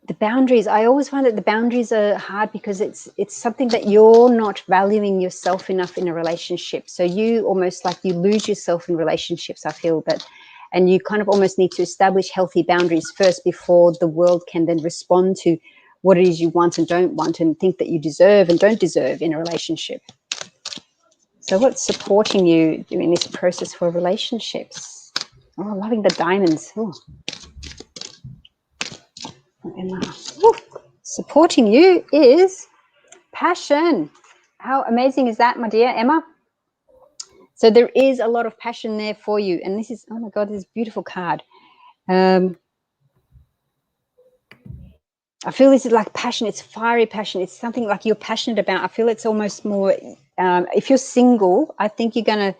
The boundaries, I always find that the boundaries are hard because it's something that you're not valuing yourself enough in a relationship. So you almost like you lose yourself in relationships, I feel that. And you kind of almost need to establish healthy boundaries first before the world can then respond to what it is you want and don't want and think that you deserve and don't deserve in a relationship. So what's supporting you during this process for relationships? Oh, loving the diamonds. Oh. Ooh. Supporting you is passion. How amazing is that, my dear Emma? So there is a lot of passion there for you. And this is, oh my God, this is a beautiful card. I feel this is like passion. It's fiery passion. It's something like you're passionate about. I feel it's almost more, if you're single, I think you're going to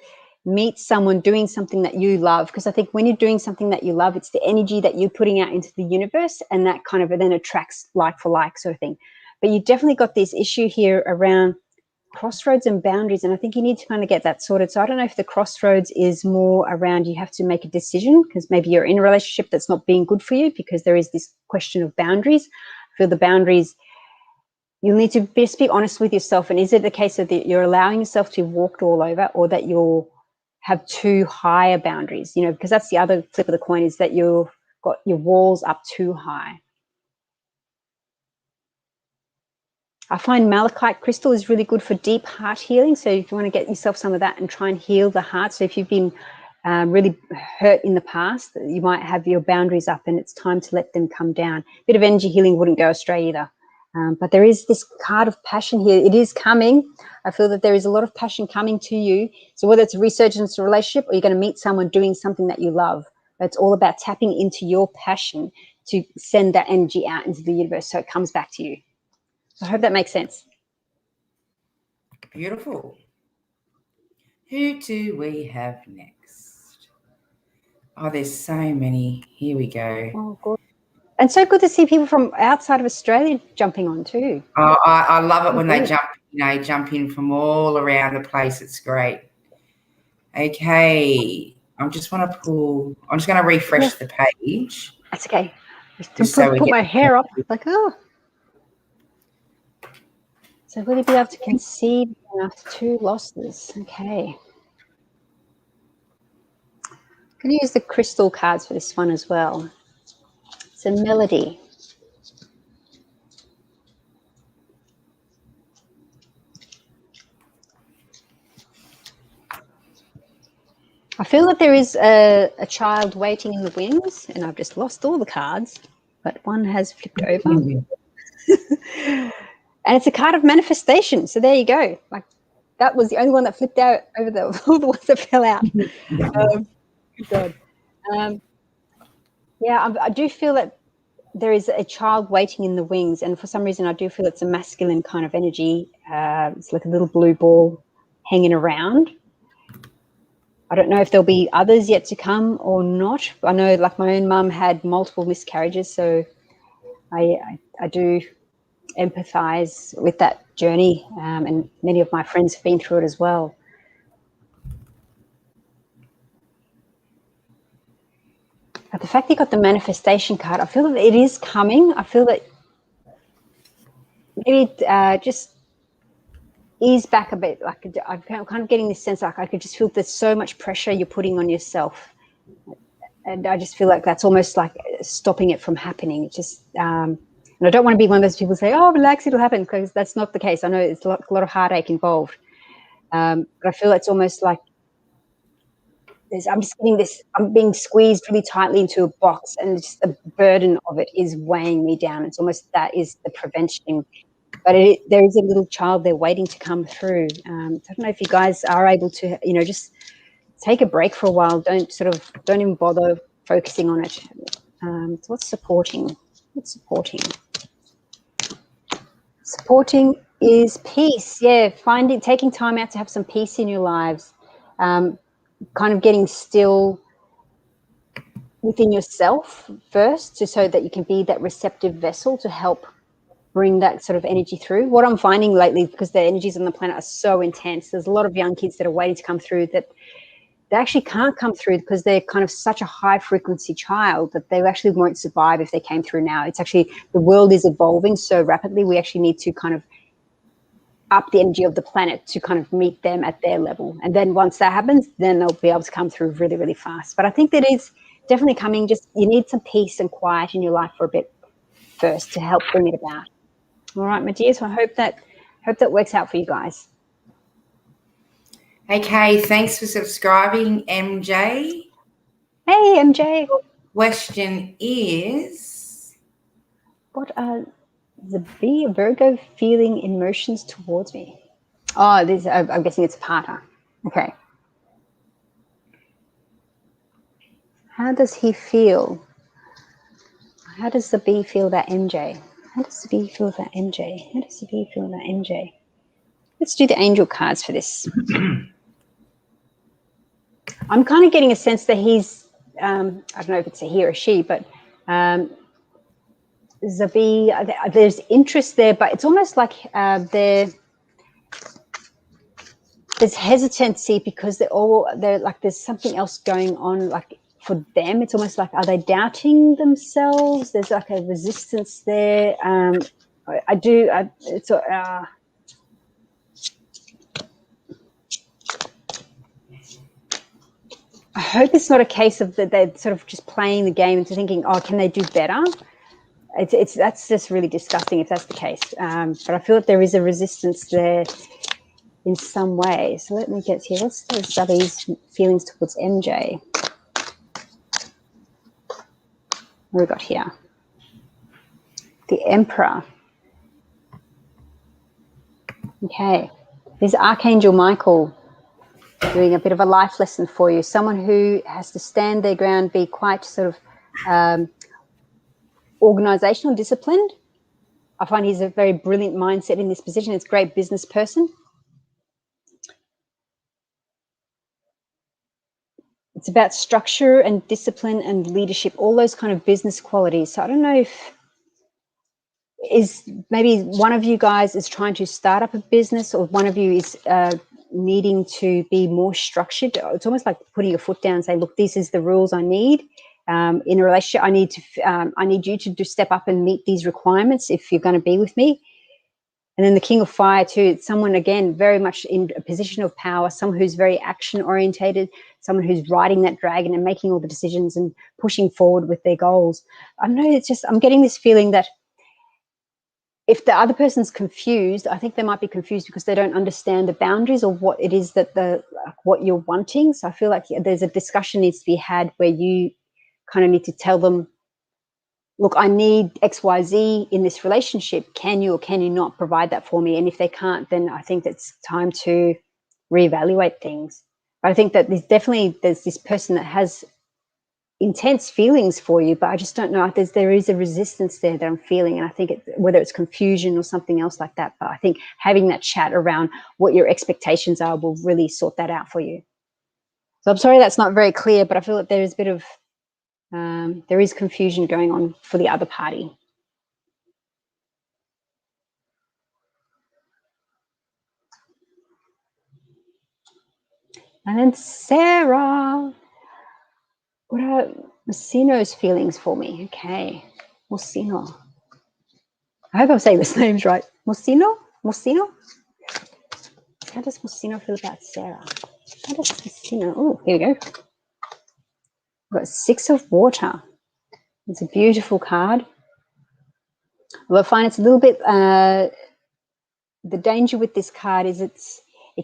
meet someone doing something that you love. Because I think when you're doing something that you love, it's the energy that you're putting out into the universe, and that kind of then attracts like for like sort of thing. But you definitely got this issue here around crossroads and boundaries, and I think you need to kind of get that sorted. So I don't know if the crossroads is more around you have to make a decision because maybe you're in a relationship that's not being good for you, because there is this question of boundaries. I feel the boundaries, you'll need to just be honest with yourself. And is it the case that you're allowing yourself to be walked all over, or that you'll have too high boundaries, you know, because that's the other flip of the coin, is that you've got your walls up too high. I find malachite crystal is really good for deep heart healing. So if you want to get yourself some of that and try and heal the heart. So if you've been really hurt in the past, you might have your boundaries up and it's time to let them come down. A bit of energy healing wouldn't go astray either. But there is this card of passion here. It is coming. I feel that there is a lot of passion coming to you. So whether it's a resurgence of a relationship, or you're going to meet someone doing something that you love, it's all about tapping into your passion to send that energy out into the universe so it comes back to you. I hope that makes sense. Beautiful. Who do we have next? Oh, there's so many. Here we go. Oh, good. And so good to see people from outside of Australia jumping on too. Oh, I love it when they jump in from all around the place. It's great. Okay. I'm just going to refresh the page. That's okay. Just so put my hair up. Like, oh. So will you be able to conceive enough 2 losses? Okay. I'm going to use the crystal cards for this one as well. It's a melody. I feel that there is a child waiting in the wings, and I've just lost all the cards, but one has flipped over. And it's a card of manifestation. So there you go. Like, that was the only one that flipped out over all the ones that fell out. God. Yeah, I do feel that there is a child waiting in the wings, and for some reason I do feel it's a masculine kind of energy. It's like a little blue ball hanging around. I don't know if there'll be others yet to come or not. I know, like, my own mum had multiple miscarriages, so I do empathise with that journey, and many of my friends have been through it as well. But the fact that you got the manifestation card, I feel that it is coming. I feel that maybe just ease back a bit. Like, I'm kind of getting this sense, like I could just feel there's so much pressure you're putting on yourself, and I just feel like that's almost like stopping it from happening. It just, and I don't want to be one of those people who say, "Oh, relax, it'll happen," because that's not the case. I know it's a lot of heartache involved, but I feel it's almost like I'm just getting this. I'm being squeezed really tightly into a box, and just the burden of it is weighing me down. It's almost that is the prevention. But there is a little child there waiting to come through. So I don't know if you guys are able to, just take a break for a while. Don't even bother focusing on it. So what's supporting? What's supporting? Supporting is peace. Yeah, taking time out to have some peace in your lives. Kind of getting still within yourself first, so that you can be that receptive vessel to help bring that sort of energy through. What I'm finding lately, because the energies on the planet are so intense, there's a lot of young kids that are waiting to come through that they actually can't come through because they're kind of such a high frequency child that they actually won't survive if they came through now. It's actually, the world is evolving so rapidly. We actually need to kind of up the energy of the planet to kind of meet them at their level. And then once that happens, then they'll be able to come through really, really fast. But I think that is definitely coming. Just, you need some peace and quiet in your life for a bit first to help bring it about. All right, my dear. So I hope that works out for you guys. Okay, thanks for subscribing, MJ. Hey, MJ. Question is, what are the bee Virgo feeling emotions towards me? Oh, this, I'm guessing it's Parter. Okay. How does he feel? How does the bee feel about MJ? How does the bee feel about MJ? How does the bee feel about MJ? Let's do the angel cards for this. I'm kind of getting a sense that he's, I don't know if it's a he or a she, but Zabi, there's interest there, but it's almost like there's hesitancy because they're like, there's something else going on, like for them. It's almost like, are they doubting themselves? There's like a resistance there. I hope it's not a case of that they're sort of just playing the game and thinking, oh, can they do better? That's just really disgusting if that's the case. But I feel that there is a resistance there in some way. So let me get here. What's Zubby's feelings towards MJ? What have we got here? The Emperor. Okay. There's Archangel Michael doing a bit of a life lesson for you. Someone who has to stand their ground, be quite sort of organizational, disciplined. I find he's a very brilliant mindset in this position. It's a great business person. It's about structure and discipline and leadership, all those kind of business qualities. So I don't know if maybe one of you guys is trying to start up a business, or one of you is needing to be more structured. It's almost like putting your foot down and say, look, this is the rules I need. In a relationship, I need you to step up and meet these requirements if you're going to be with me. And then the King of Fire too, it's someone, again, very much in a position of power, someone who's very action orientated, someone who's riding that dragon and making all the decisions and pushing forward with their goals. I don't know, I'm getting this feeling that if the other person's confused, I think they might be confused because they don't understand the boundaries of what it is that what you're wanting. So I feel like there's a discussion needs to be had where you kind of need to tell them, look, I need XYZ in this relationship. Can you or can you not provide that for me? And if they can't, then I think it's time to reevaluate things. But I think that there's this person that has intense feelings for you, but I just don't know. There is a resistance there that I'm feeling, and I think whether it's confusion or something else like that. But I think having that chat around what your expectations are will really sort that out for you. So I'm sorry that's not very clear, but I feel that there is a bit of there is confusion going on for the other party. And then Sarah, what are Mosino's feelings for me? Okay, Mosino. I hope I'm saying this name's right. Mosino? How does Mosino feel about Sarah? How does Mosino? Oh, here we go. We've got 6 of Water. It's a beautiful card. Well, I find it's a little bit, the danger with this card is it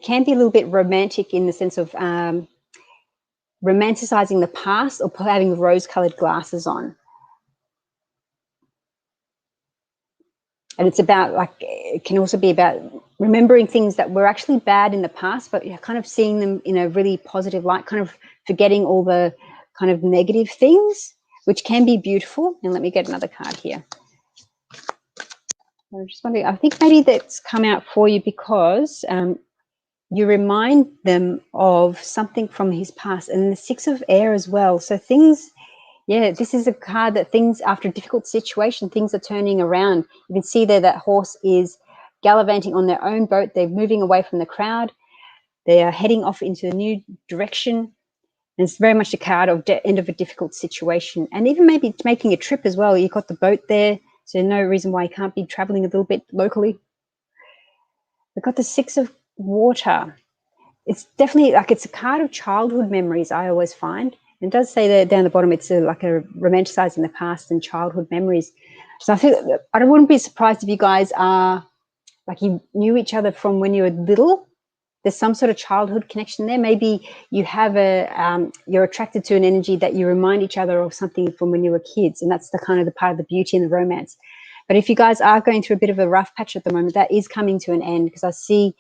can be a little bit romantic in the sense of romanticizing the past or having rose-colored glasses on. And it's about, like, it can also be about remembering things that were actually bad in the past, but you're kind of seeing them in a really positive light, kind of forgetting all the kind of negative things, which can be beautiful. And let me get another card here. I'm just wondering, I think maybe that's come out for you because you remind them of something from his past, and the 6 of Air as well. So things, yeah, this is a card that things, after a difficult situation, things are turning around. You can see there that horse is gallivanting on their own boat. They're moving away from the crowd. They are heading off into a new direction. And it's very much a card of end of a difficult situation. And even maybe making a trip as well. You've got the boat there, so no reason why you can't be traveling a little bit locally. We've got the 6 of Water. It's definitely, like, it's a card of childhood memories, I always find. It does say there down the bottom, it's like a romanticizing the past and childhood memories. So I feel, I wouldn't be surprised if you guys are, like, you knew each other from when you were little. There's some sort of childhood connection there. Maybe you have you're attracted to an energy that you remind each other of something from when you were kids, and that's the kind of the part of the beauty and the romance. But if you guys are going through a bit of a rough patch at the moment, that is coming to an end, because I see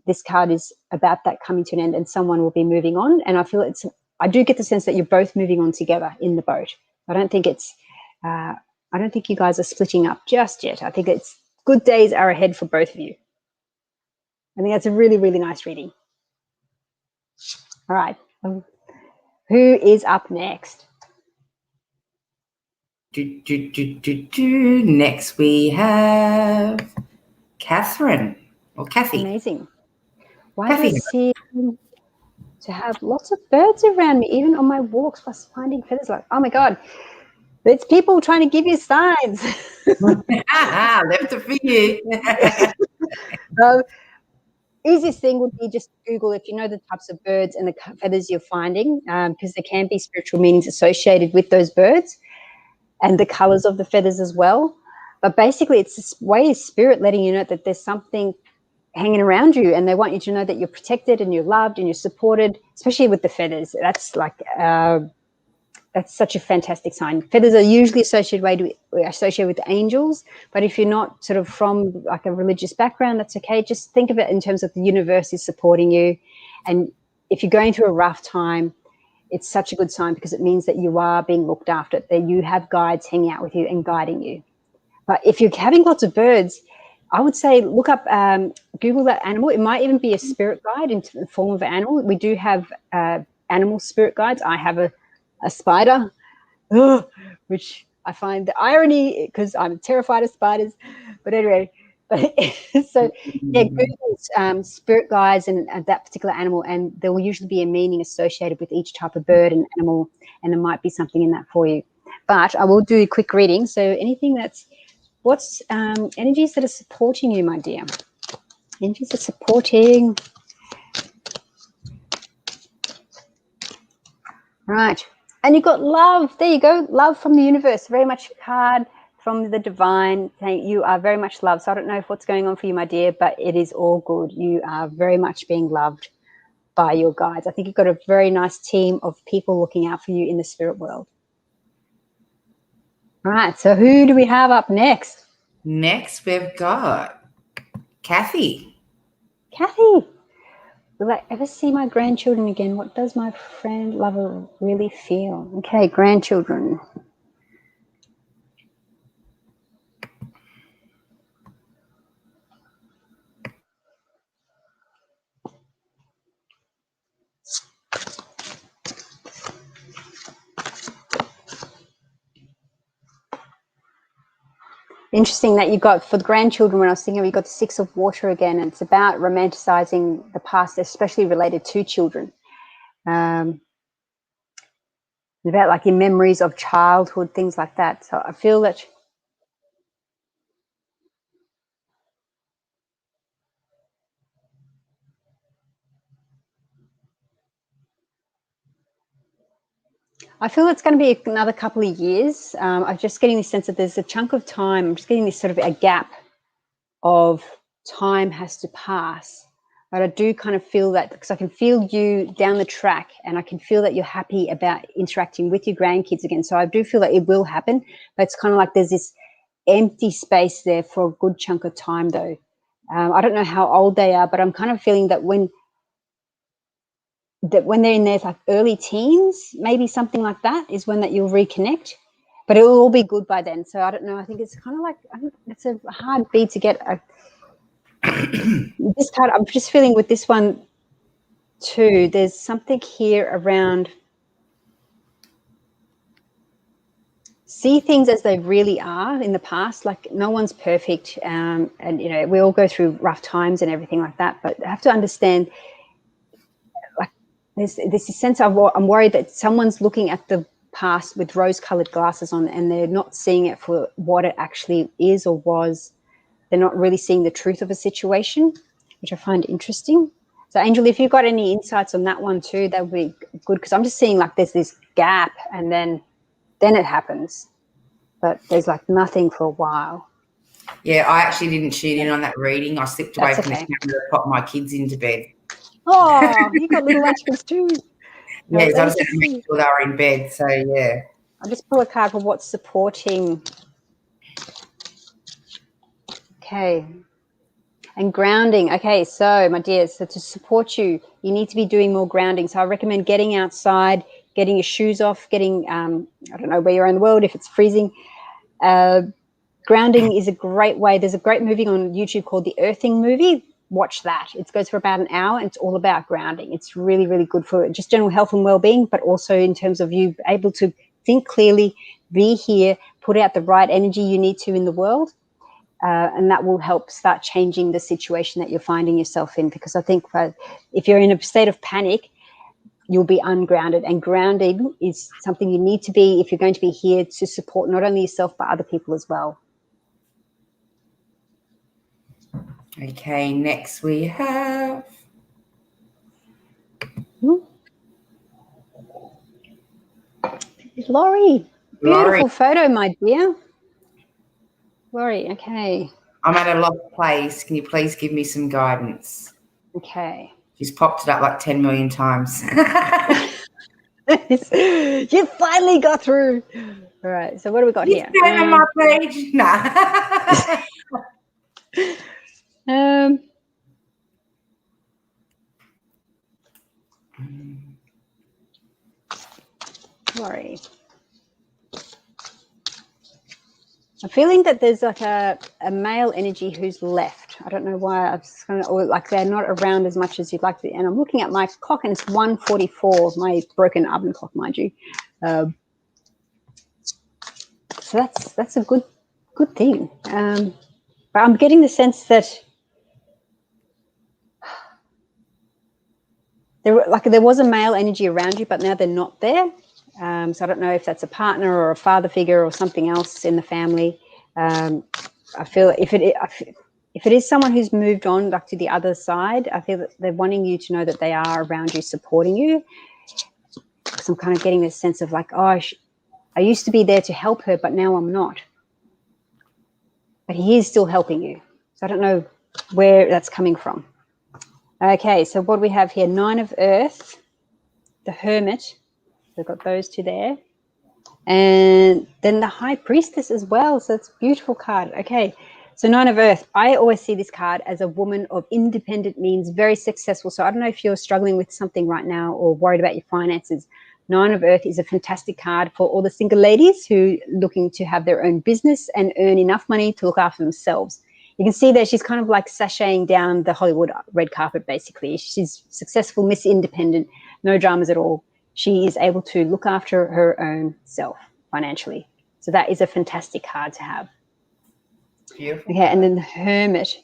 this card is about that coming to an end, and someone will be moving on. And I feel I do get the sense that you're both moving on together in the boat. I don't think you guys are splitting up just yet. I think it's good days are ahead for both of you. I think that's a really, really nice reading. All right. Who is up next? Next we have Catherine or Kathy. Amazing. Why do I seem to have lots of birds around me, even on my walks, plus finding feathers? Like, oh my God, it's people trying to give you signs. Left it for you. Easiest thing would be just Google if you know the types of birds and the feathers you're finding, because there can be spiritual meanings associated with those birds and the colors of the feathers as well. But basically, it's this way of spirit letting you know that there's something hanging around you, and they want you to know that you're protected and you're loved and you're supported, especially with the feathers. That's like that's such a fantastic sign. Feathers are usually associated with angels, but if you're not sort of from like a religious background, that's okay. Just think of it in terms of the universe is supporting you. And if you're going through a rough time, it's such a good sign, because it means that you are being looked after, that you have guides hanging out with you and guiding you. But if you're having lots of birds, I would say look up, Google that animal. It might even be a spirit guide in the form of an animal. We do have animal spirit guides. I have a spider, which I find the irony, because I'm terrified of spiders. But anyway, so yeah, Google spirit guides and that particular animal, and there will usually be a meaning associated with each type of bird and animal, and there might be something in that for you. But I will do a quick reading. So anything what's energies that are supporting you, my dear? Energies are supporting. Right. And you've got love. There you go. Love from the universe. Very much a card from the divine saying you are very much loved. So I don't know what's going on for you, my dear, but it is all good. You are very much being loved by your guides. I think you've got a very nice team of people looking out for you in the spirit world. All right. So who do we have up next? Next, we've got Kathy. Kathy. Will I ever see my grandchildren again? What does my friend lover really feel? Okay, grandchildren. Interesting that you got, for the grandchildren, when I was thinking, you got the Six of Water again, and it's about romanticizing the past, especially related to children. About like your memories of childhood, things like that. So I feel that it's going to be another couple of years. I'm just getting this sense that there's a chunk of time. I'm just getting this sort of a gap of time has to pass. But I do kind of feel that, because I can feel you down the track, and I can feel that you're happy about interacting with your grandkids again. So I do feel that it will happen, but it's kind of like there's this empty space there for a good chunk of time, though. I don't know how old they are, but I'm kind of feeling that when they're in their like early teens, maybe something like that, is when that you'll reconnect. But it will all be good by then. So I don't know. I think it's kind of like, it's a hard beat to get this card. I'm just feeling with this one too, there's something here around see things as they really are in the past. Like, no one's perfect, and you know, we all go through rough times and everything like that, but I have to understand, like, there's this sense of, I'm worried that someone's looking at the past with rose-colored glasses on, and they're not seeing it for what it actually is or was. They're not really seeing the truth of a situation, which I find interesting. So, Angel, if you've got any insights on that one too, that would be good, because I'm just seeing like there's this gap, and then it happens, but there's like nothing for a while. Yeah, I actually didn't tune in on that reading. I slipped away from the camera to pop my kids into bed. Oh, you got little munchkins too. Yeah, so I just had to make sure they were in bed. So yeah, I'll just pull a card for what's supporting. Okay. And grounding. Okay, so my dears, so to support you, you need to be doing more grounding. So I recommend getting outside, getting your shoes off, getting, I don't know where you are in the world, if it's freezing. Grounding is a great way. There's a great movie on YouTube called The Earthing Movie. Watch that. It goes for about an hour, and it's all about grounding. It's really, really good for just general health and well-being, but also in terms of you able to think clearly, be here, put out the right energy you need to in the world. And that will help start changing the situation that you're finding yourself in. Because I think if you're in a state of panic, you'll be ungrounded. And grounding is something you need to be if you're going to be here to support not only yourself, but other people as well. Okay, next we have Laurie. Beautiful photo, my dear. Laurie, okay. I'm at a lost place. Can you please give me some guidance? Okay. She's popped it up like 10 million times. You finally got through. All right, so what do we got here? On my page? Nah. Sorry. I'm feeling that there's like a male energy who's left. I don't know why. I'm just kind of, or like they're not around as much as you'd like to. And I'm looking at my clock, and it's 1:44. My broken oven clock, mind you. So that's a good thing. But I'm getting the sense that there was a male energy around you, but now they're not there. So I don't know if that's a partner or a father figure or something else in the family. I feel if it is someone who's moved on like to the other side, I feel that they're wanting you to know that they are around you, supporting you. Because I'm kind of getting this sense of like, oh, I used to be there to help her, but now I'm not. But he is still helping you. So I don't know where that's coming from. Okay, so what do we have here? 9 of Earth, the Hermit. We've got those two there. And then the High Priestess as well. So it's a beautiful card. Okay, So 9 of Earth, I always see this card as a woman of independent means, very successful. So I don't know if you're struggling with something right now or worried about your finances. 9 of Earth is a fantastic card for all the single ladies who are looking to have their own business and earn enough money to look after themselves. You can see that she's kind of like sashaying down the Hollywood red carpet, basically. She's successful, Miss Independent, no dramas at all. She is able to look after her own self financially. So that is a fantastic card to have. Beautiful. Okay, and then the Hermit.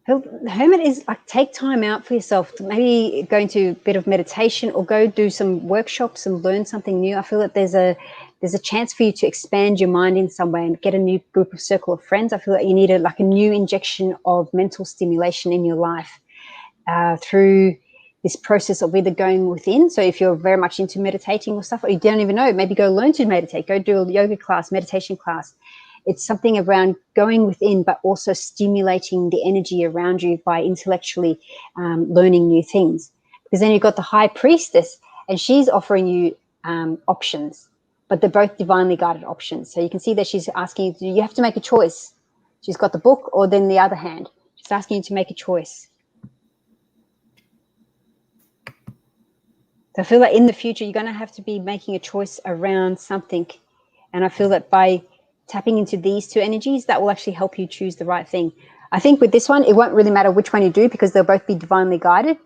The Hermit is like, take time out for yourself, maybe go into a bit of meditation or go do some workshops and learn something new. I feel that there's a chance for you to expand your mind in some way and get a new group of circle of friends. I feel that you need a new injection of mental stimulation in your life through this process of either going within. So if you're very much into meditating or stuff, or you don't even know, maybe go learn to meditate, go do a yoga class, meditation class. It's something around going within, but also stimulating the energy around you by intellectually learning new things. Because then you've got the High Priestess, and she's offering you options, but they're both divinely guided options. So you can see that she's asking you, you have to make a choice. She's got the book, or then the other hand. She's asking you to make a choice. So I feel that in the future, you're going to have to be making a choice around something. And I feel that by tapping into these two energies, that will actually help you choose the right thing. I think with this one, it won't really matter which one you do because they'll both be divinely guided.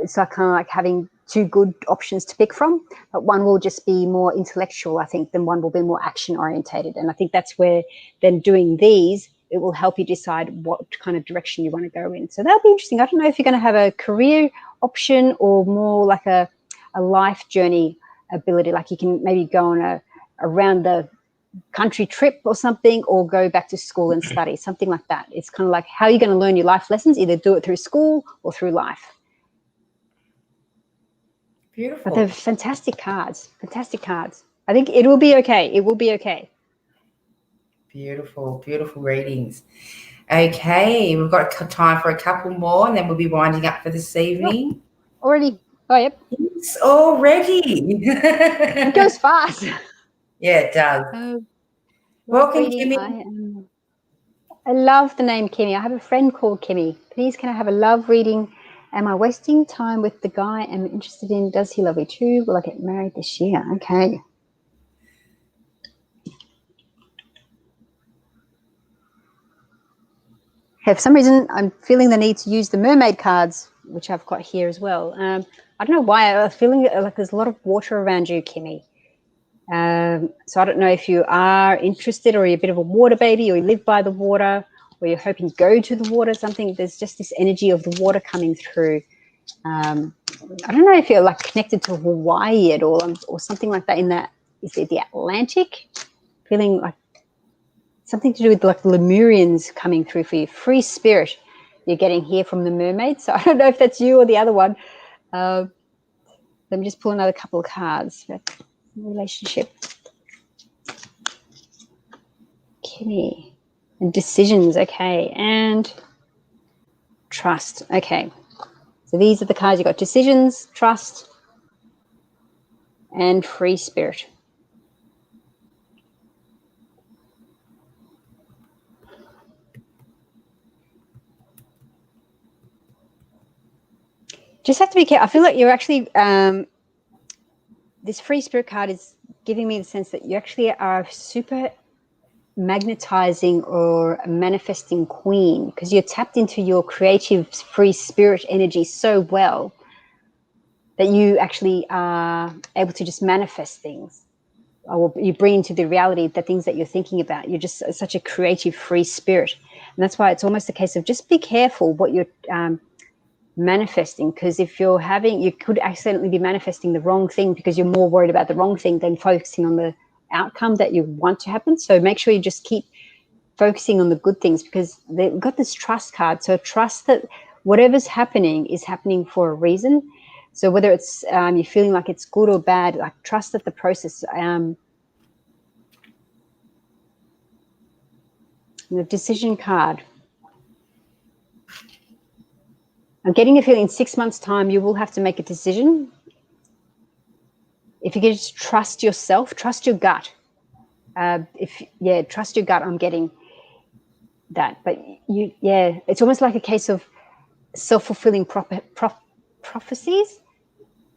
It's like kind of like having two good options to pick from, but one will just be more intellectual, I think, than one will be more action orientated. And I think that's where then doing these, it will help you decide what kind of direction you want to go in. So that'll be interesting. I don't know if you're going to have a career option or more like a life journey ability, like you can maybe go on around the country trip or something, or go back to school and study, something like that. It's kind of like how you're going to learn your life lessons, either do it through school or through life. Beautiful. But they're fantastic cards, fantastic cards. I think it will be okay. It will be okay. Beautiful, beautiful readings. Okay, we've got time for a couple more and then we'll be winding up for this evening. Already? Oh, yep. It's already. It goes fast. Yeah, it does. Welcome, Kimmy. I love the name Kimmy. I have a friend called Kimmy. Please, can I have a love reading? Am I wasting time with the guy I'm interested in? Does he love me too? Will I get married this year? Okay. For some reason, I'm feeling the need to use the mermaid cards, which I've got here as well. I don't know why. I'm feeling like there's a lot of water around you, Kimmy. So I don't know if you are interested, or you're a bit of a water baby, or you live by the water, or you're hoping to go to the water, something. There's just this energy of the water coming through. I don't know if you're like connected to Hawaii at all, or something like that. In that, is it the Atlantic? Feeling like something to do with like Lemurians coming through for you. Free spirit you're getting here from the mermaid. So I don't know if that's you or the other one. Let me just pull another couple of cards. Relationship. Kimmy. And decisions. Okay. And trust. Okay. So these are the cards you got: decisions, trust, and free spirit. Just have to be careful. I feel like you're actually, this free spirit card is giving me the sense that you actually are super magnetizing or manifesting queen, because you're tapped into your creative free spirit energy so well that you actually are able to just manifest things, or you bring into the reality the things that you're thinking about. You're just such a creative free spirit, and that's why it's almost a case of just be careful what you're manifesting, because if you're having, you could accidentally be manifesting the wrong thing because you're more worried about the wrong thing than focusing on the outcome that you want to happen. So make sure you just keep focusing on the good things, because they've got this trust card. So trust that whatever's happening is happening for a reason. So whether it's you're feeling like it's good or bad, like trust that the process. The decision card. I'm getting a feeling in 6 months' time you will have to make a decision. If you can just trust yourself, trust your gut. Trust your gut. I'm getting, that. But it's almost like a case of self-fulfilling prophecies.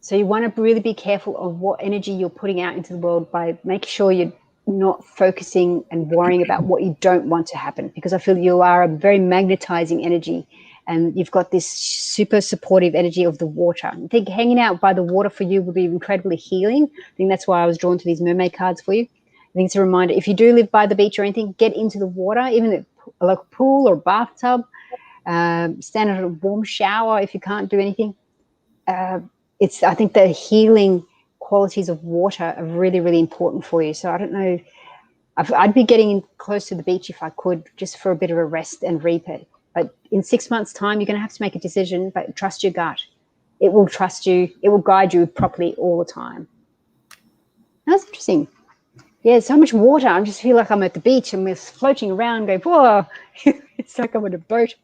So you want to really be careful of what energy you're putting out into the world by making sure you're not focusing and worrying about what you don't want to happen, because I feel you are a very magnetizing energy, and you've got this super supportive energy of the water. I think hanging out by the water for you would be incredibly healing. I think that's why I was drawn to these mermaid cards for you. I think it's a reminder, if you do live by the beach or anything, get into the water, even a local pool or bathtub, stand in a warm shower if you can't do anything. I think the healing qualities of water are really, really important for you. So I don't know, I'd be getting close to the beach if I could, just for a bit of a rest and repeat. But in 6 months' time, you're going to have to make a decision, but trust your gut. It will trust you. It will guide you properly all the time. That's interesting. Yeah, so much water. I just feel like I'm at the beach and we're floating around going, whoa. It's like I'm on a boat.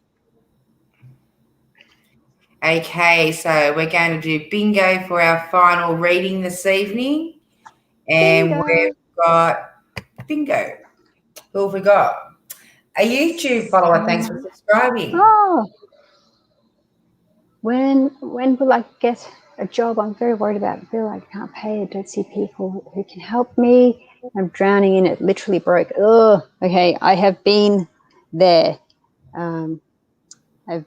Okay, so we're going to do bingo for our final reading this evening. And Bingo. we've got bingo. Who have we got? A YouTube follower. Thanks for subscribing. Oh. When will I get a job? I'm very worried about it. I feel like I can't pay. I don't see people who can help me. I'm drowning in it. Literally broke. Oh, okay. I have been there. I've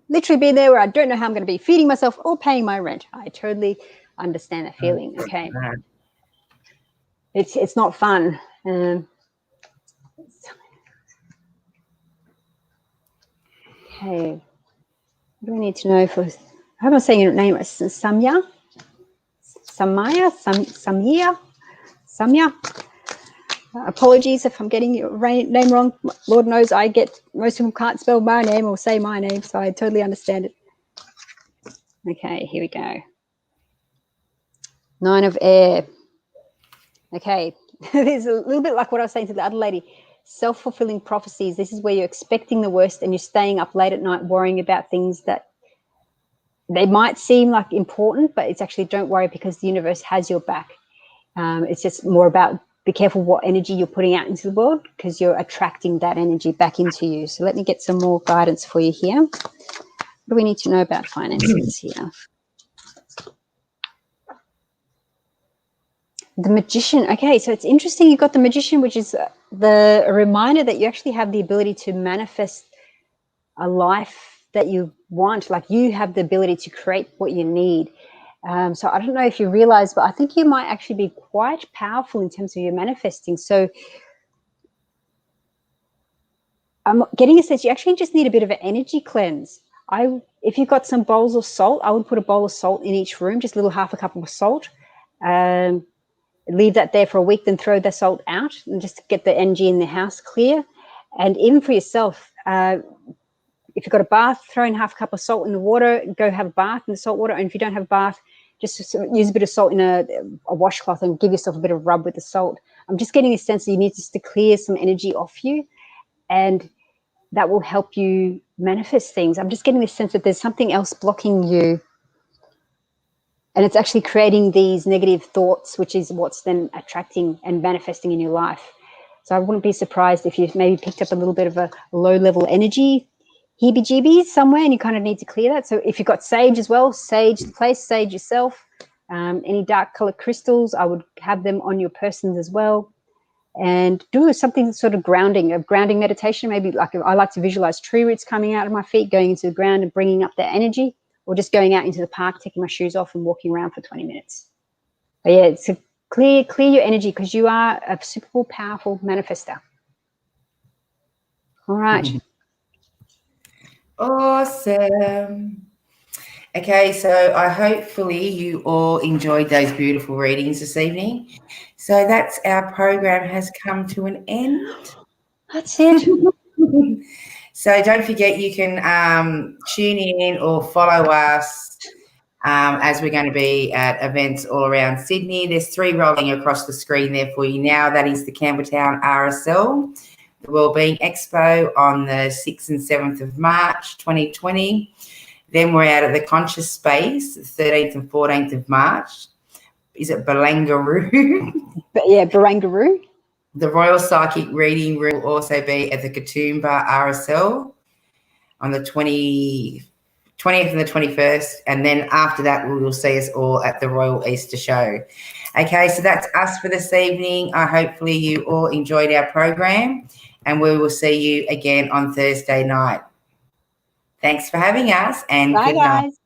literally been there where I don't know how I'm going to be feeding myself or paying my rent. I totally understand that feeling. Okay. It's not fun. Okay. What do I need to know for? How am I saying your name? Samya. Apologies if I'm getting your name wrong. Lord knows most people can't spell my name or say my name, so I totally understand it. Okay, here we go. 9 of air. Okay, this is a little bit like what I was saying to the other lady. Self-fulfilling prophecies. This is where you're expecting the worst and you're staying up late at night worrying about things that they might seem like important, but it's actually, don't worry, because the universe has your back. It's just more about be careful what energy you're putting out into the world, because you're attracting that energy back into you. So let me get some more guidance for you here. What do we need to know about finances here? The Magician. Okay, so it's interesting. You've got the Magician, which is a reminder that you actually have the ability to manifest a life that you want. Like, you have the ability to create what you need. So I don't know if you realize, but I think you might actually be quite powerful in terms of your manifesting. So I'm getting a sense you actually just need a bit of an energy cleanse. If you've got some bowls of salt, I would put a bowl of salt in each room, just a little half a cup of salt. Leave that there for a week, then throw the salt out and just get the energy in the house clear. And even for yourself, if you've got a bath, throw in half a cup of salt in the water, go have a bath in the salt water. And if you don't have a bath, just use a bit of salt in a washcloth and give yourself a bit of rub with the salt. I'm just getting a sense that you need just to clear some energy off you, and that will help you manifest things. I'm just getting this sense that there's something else blocking you, and it's actually creating these negative thoughts, which is what's then attracting and manifesting in your life. So I wouldn't be surprised if you maybe picked up a little bit of a low-level energy heebie-jeebies somewhere, and you kind of need to clear that. So if you've got sage as well, sage the place, sage yourself. Any dark colored crystals, I would have them on your persons as well. And do something sort of grounding, a grounding meditation. Maybe like I like to visualize tree roots coming out of my feet, going into the ground and bringing up that energy, or just going out into the park, taking my shoes off and walking around for 20 minutes. But yeah, it's clear your energy, because you are a super powerful manifester. All right. Awesome. Okay, so hopefully you all enjoyed those beautiful readings this evening. So that's our program has come to an end. That's it. So don't forget, you can tune in or follow us as we're going to be at events all around Sydney. There's 3 rolling across the screen there for you now. That is the Campbelltown RSL, the Wellbeing Expo on the 6th and 7th of March 2020. Then we're out at the Conscious Space, the 13th and 14th of March. Is it Barangaroo? But yeah, Barangaroo. The Royal Psychic Reading Room will also be at the Katoomba RSL on the 20th and the 21st. And then after that, we will see us all at the Royal Easter Show. Okay, so that's us for this evening. Hopefully you all enjoyed our program, and we will see you again on Thursday night. Thanks for having us, and Bye, good night. guys.